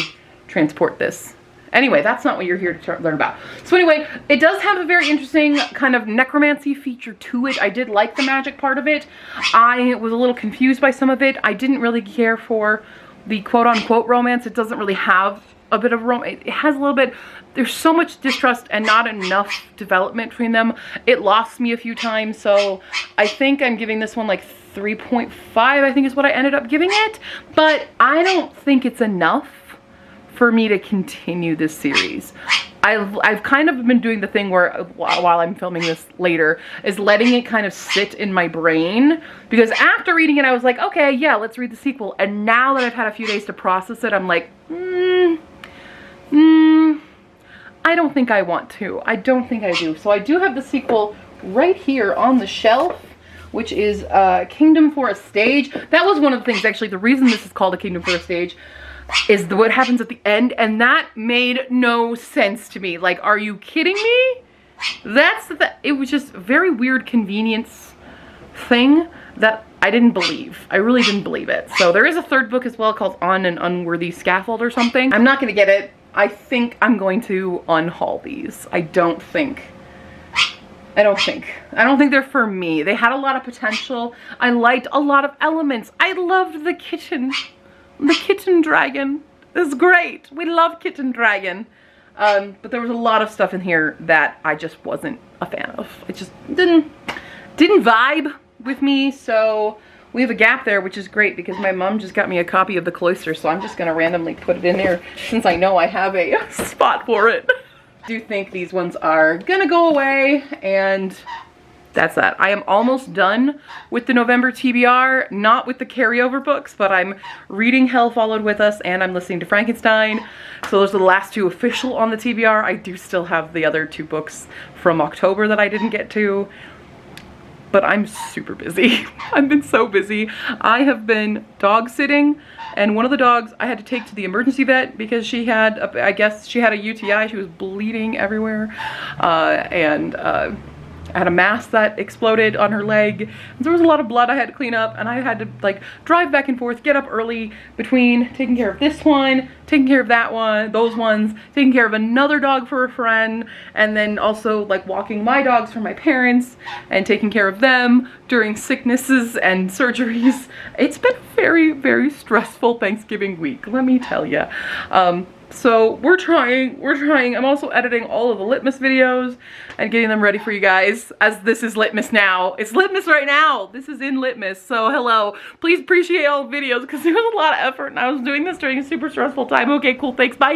transport this. Anyway, that's not what you're here to learn about. So anyway, it does have a very interesting kind of necromancy feature to it. I did like the magic part of it. I was a little confused by some of it. I didn't really care for the quote-unquote romance. It doesn't really have a bit of romance. It has a little bit. There's so much distrust and not enough development between them. It lost me a few times, so I think I'm giving this one like 3.5, I think is what I ended up giving it. But I don't think it's enough for me to continue this series. I've kind of been doing the thing where while I'm filming this later is letting it kind of sit in my brain, because after reading it I was like, okay, yeah, let's read the sequel. And now that I've had a few days to process it, I'm like, I don't think I want to. I don't think I do. So I do have the sequel right here on the shelf, which is Kingdom for a Stage. That was one of the things, actually, the reason this is called A Kingdom for a Stage is what happens at the end, and that made no sense to me. Like, are you kidding me? It was just very weird convenience thing that I didn't believe. I really didn't believe it. So there is a third book as well called On an Unworthy Scaffold or something. I'm not gonna get it. I think I'm going to unhaul these. I don't think they're for me. They had a lot of potential. I liked a lot of elements. I loved the kitten dragon. It's great. We love kitten dragon. But there was a lot of stuff in here that I just wasn't a fan of. It just didn't vibe with me. So we have a gap there, which is great because my mom just got me a copy of The Cloister, so I'm just gonna randomly put it in there since I know I have a spot for it. I do think these ones are gonna go away, and that's that. I am almost done with the November TBR, not with the carryover books, but I'm reading Hell Followed With Us and I'm listening to Frankenstein. So those are the last two official on the TBR. I do still have the other two books from October that I didn't get to, but I'm super busy. I've been so busy. I have been dog sitting, and one of the dogs I had to take to the emergency vet because she had, I guess she had a UTI. She was bleeding everywhere, and I had a mass that exploded on her leg. And there was a lot of blood I had to clean up, and I had to like drive back and forth, get up early between taking care of this one, taking care of that one, those ones, taking care of another dog for a friend, and then also like walking my dogs for my parents and taking care of them during sicknesses and surgeries. It's been very, very stressful Thanksgiving week, let me tell you. So we're trying. I'm also editing all of the Litmus videos and getting them ready for you guys, as this is Litmus now. It's Litmus right now. This is in Litmus, so hello. Please appreciate all the videos because there was a lot of effort and I was doing this during a super stressful time. Okay, cool, thanks, bye.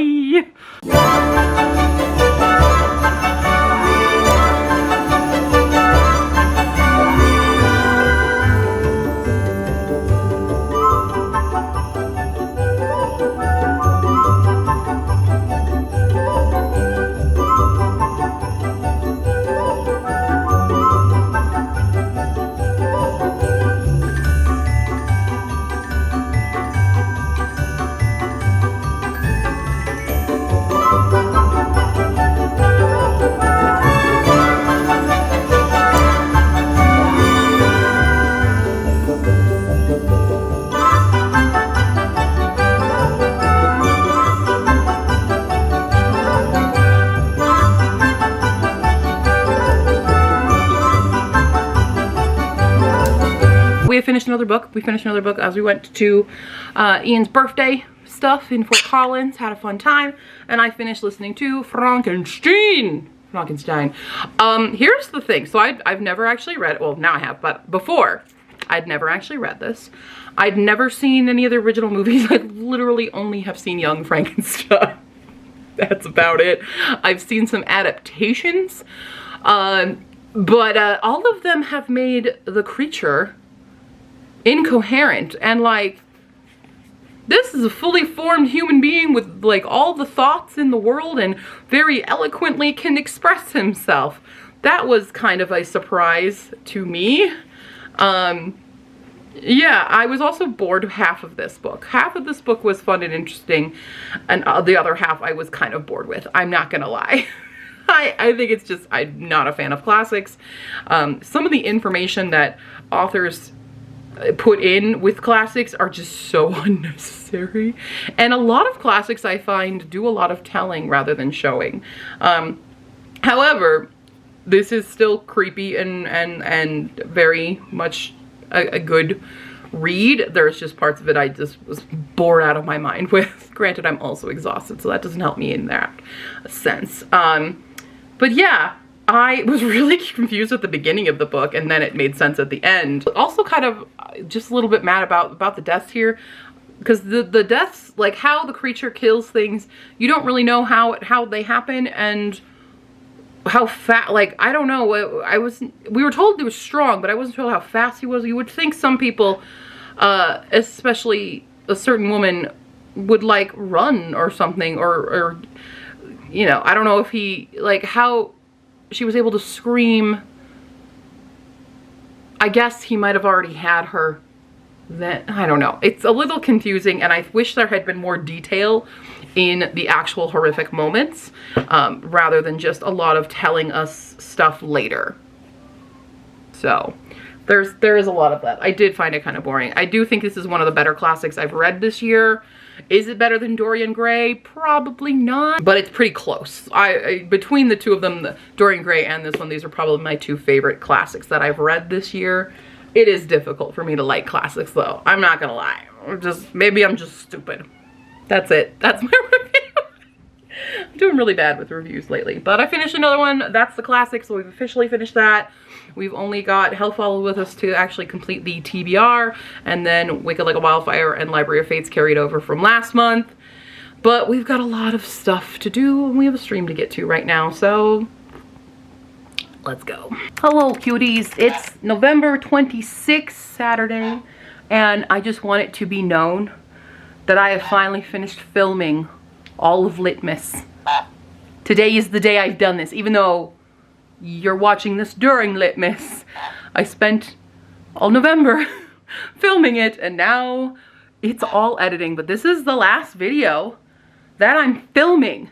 We have finished another book. We finished another book as we went to Ian's birthday stuff in Fort Collins, had a fun time, and I finished listening to Frankenstein. Here's the thing. So I've never actually read it. Well, now I have, but before, I'd never actually read this. I'd never seen any of the original movies. I literally only have seen Young Frankenstein. That's about it. I've seen some adaptations, but all of them have made the creature incoherent, and like, this is a fully formed human being with like all the thoughts in the world and very eloquently can express himself. That was kind of a surprise to me. Yeah, I was also bored half of this book. Half of this book was fun and interesting, and the other half I was kind of bored with. I'm not gonna lie. I think it's just, I'm not a fan of classics. Some of the information that authors put in with classics are just so unnecessary, and a lot of classics I find do a lot of telling rather than showing. However, this is still creepy and very much a good read. There's just parts of it I just was bored out of my mind with. Granted, I'm also exhausted, so that doesn't help me in that sense. But yeah, I was really confused at the beginning of the book, and then it made sense at the end. Also kind of just a little bit mad about the deaths here, because the deaths, like how the creature kills things, you don't really know how they happen and how fast, like, I don't know. We were told he was strong, but I wasn't told how fast he was. You would think some people, especially a certain woman, would like run or something, or you know, I don't know if he, like, how she was able to scream. I guess he might have already had her then. I don't know. It's a little confusing, and I wish there had been more detail in the actual horrific moments, rather than just a lot of telling us stuff later. So there is a lot of that. I did find it kind of boring. I do think this is one of the better classics I've read this year. Is it better than Dorian Gray? Probably not, but it's pretty close. Between the two of them, the Dorian Gray and this one, these are probably my two favorite classics that I've read this year. It is difficult for me to like classics though. I'm not gonna lie. Maybe I'm just stupid. That's it. That's my review. I'm doing really bad with reviews lately, but I finished another one. That's the classic, so we've officially finished that. We've only got Hell Followed With Us to actually complete the TBR, and then Wicked Like a Wildfire and Library of Fates carried over from last month. But we've got a lot of stuff to do, and we have a stream to get to right now, so let's go. Hello, cuties. It's November 26th, Saturday, and I just want it to be known that I have finally finished filming all of Litmus. Today is the day I've done this, even though you're watching this during Litmus. I spent all November filming it, and now it's all editing, but this is the last video that I'm filming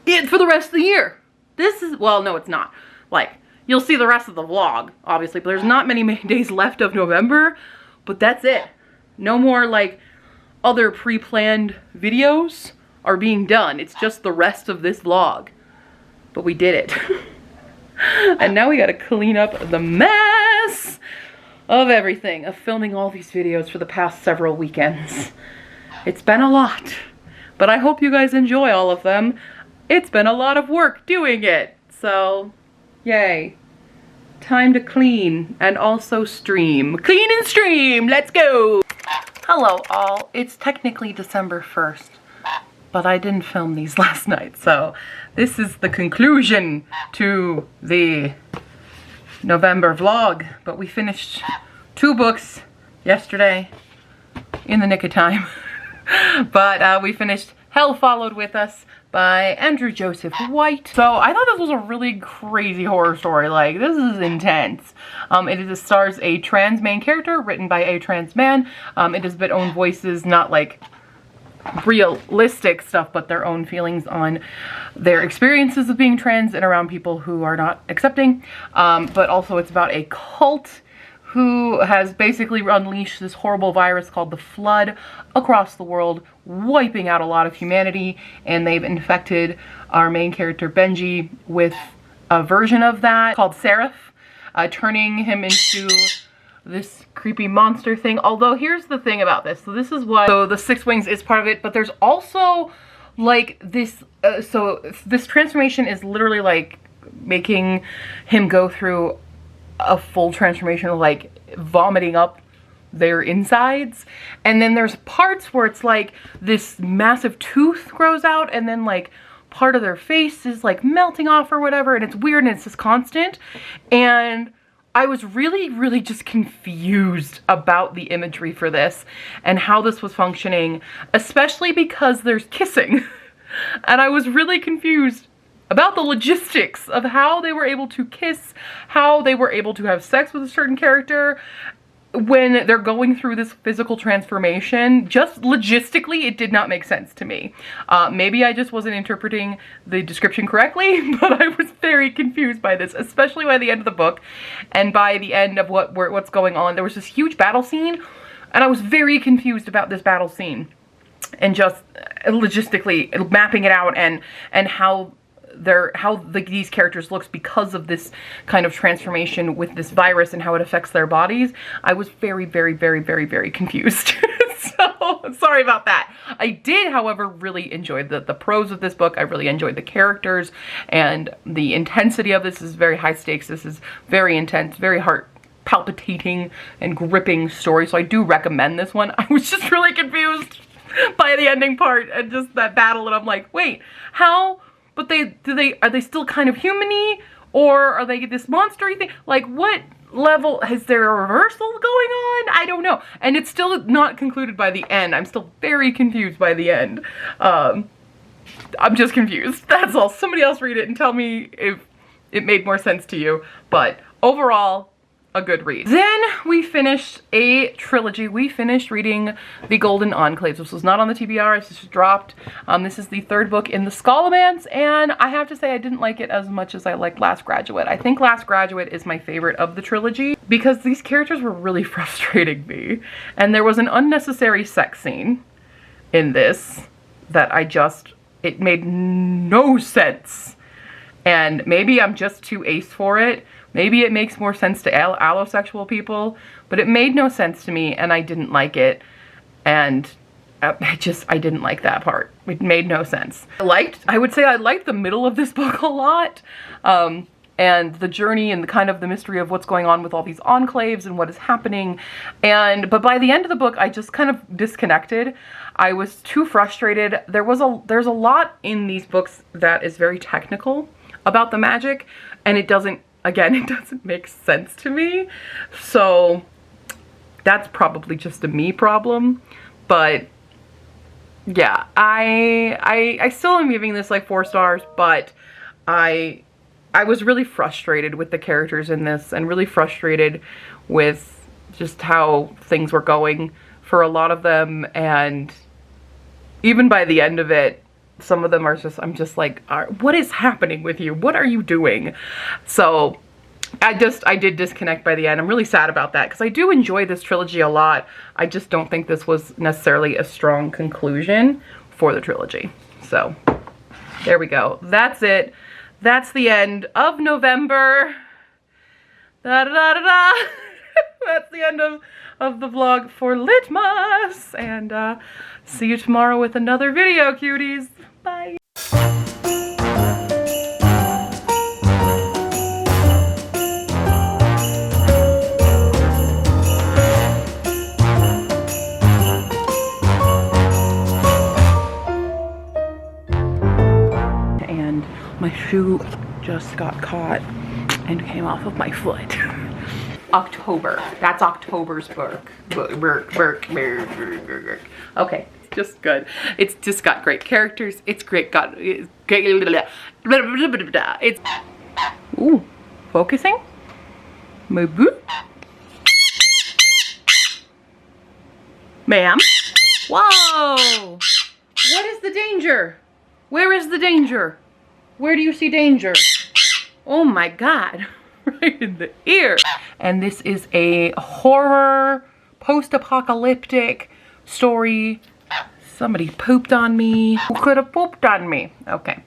it for the rest of the year. This is, well, no, it's not. Like, you'll see the rest of the vlog, obviously, but there's not many days left of November, but that's it. No more, like, other pre-planned videos are being done. It's just the rest of this vlog. But we did it. And now we gotta clean up the mess of everything, of filming all these videos for the past several weekends. It's been a lot, but I hope you guys enjoy all of them. It's been a lot of work doing it, so yay. Time to clean and also stream. Clean and stream, let's go. Hello all, it's technically December 1st. But I didn't film these last night, so this is the conclusion to the November vlog. But we finished 2 books yesterday in the nick of time. But we finished Hell Followed With Us by Andrew Joseph White. So I thought this was a really crazy horror story. Like, this is intense. It stars a trans main character written by a trans man. It is their own voices, not like realistic stuff, but their own feelings on their experiences of being trans and around people who are not accepting. But also it's about a cult who has basically unleashed this horrible virus called the Flood across the world, wiping out a lot of humanity, and they've infected our main character Benji with a version of that called Seraph, turning him into this creepy monster thing. Although here's the thing about this, so this is what, so the 6 wings is part of it, but there's also like this, so this transformation is literally like making him go through a full transformation of like vomiting up their insides, and then there's parts where it's like this massive tooth grows out, and then like part of their face is like melting off or whatever, and it's weird, and it's just constant. And I was really just confused about the imagery for this and how this was functioning, especially because there's kissing. And I was really confused about the logistics of how they were able to kiss, how they were able to have sex with a certain character when they're going through this physical transformation. Just logistically, it did not make sense to me. Maybe I just wasn't interpreting the description correctly, but I was very confused by this, especially by the end of the book and by the end of what's going on. There was this huge battle scene, and I was very confused about this battle scene and just logistically mapping it out and how these characters looks because of this kind of transformation with this virus and how it affects their bodies. I was very confused. So sorry about that. I did, however, really enjoy the prose of this book. I really enjoyed the characters, and the intensity of this is very high stakes. This is very intense, very heart palpitating and gripping story. So I do recommend this one. I was just really confused by the ending part and just that battle, and I'm like, wait, how? But are they still kind of human-y, or are they this monster-y thing? Like, what level, is there a reversal going on? I don't know. And it's still not concluded by the end. I'm still very confused by the end. I'm just confused. That's all. Somebody else read it and tell me if it made more sense to you. But overall, a good read. Then we finished a trilogy. We finished reading The Golden Enclaves. This was not on the TBR, it's just dropped. This is the third book in the Scholomance, and I have to say I didn't like it as much as I liked Last Graduate. I think Last Graduate is my favorite of the trilogy because these characters were really frustrating me. And there was an unnecessary sex scene in this that it made no sense. And maybe I'm just too ace for it. Maybe it makes more sense to allosexual people, but it made no sense to me and I didn't like it. And I didn't like that part. It made no sense. I would say I liked the middle of this book a lot. And the journey and the kind of the mystery of what's going on with all these enclaves and what is happening. But by the end of the book, I just kind of disconnected. I was too frustrated. There's a lot in these books that is very technical about the magic, and it doesn't make sense to me. So that's probably just a me problem. But yeah, I still am giving this like 4 stars, but I was really frustrated with the characters in this and really frustrated with just how things were going for a lot of them. And even by the end of it, some of them are just, I'm just like, what is happening with you? What are you doing? So I did disconnect by the end. I'm really sad about that because I do enjoy this trilogy a lot. I just don't think this was necessarily a strong conclusion for the trilogy. So there we go. That's it. That's the end of November. Da da da da da. That's the end of the vlog for Litmas. And see you tomorrow with another video, cuties. Bye. And my shoe just got caught and came off of my foot. October. That's October's book. Okay, just good. It's just got great characters. It's great. It's ooh, focusing. Ma'am. Whoa! What is the danger? Where is the danger? Where do you see danger? Oh my God. Right in the ear. And this is a horror, post-apocalyptic story. Somebody pooped on me. Who could have pooped on me? Okay.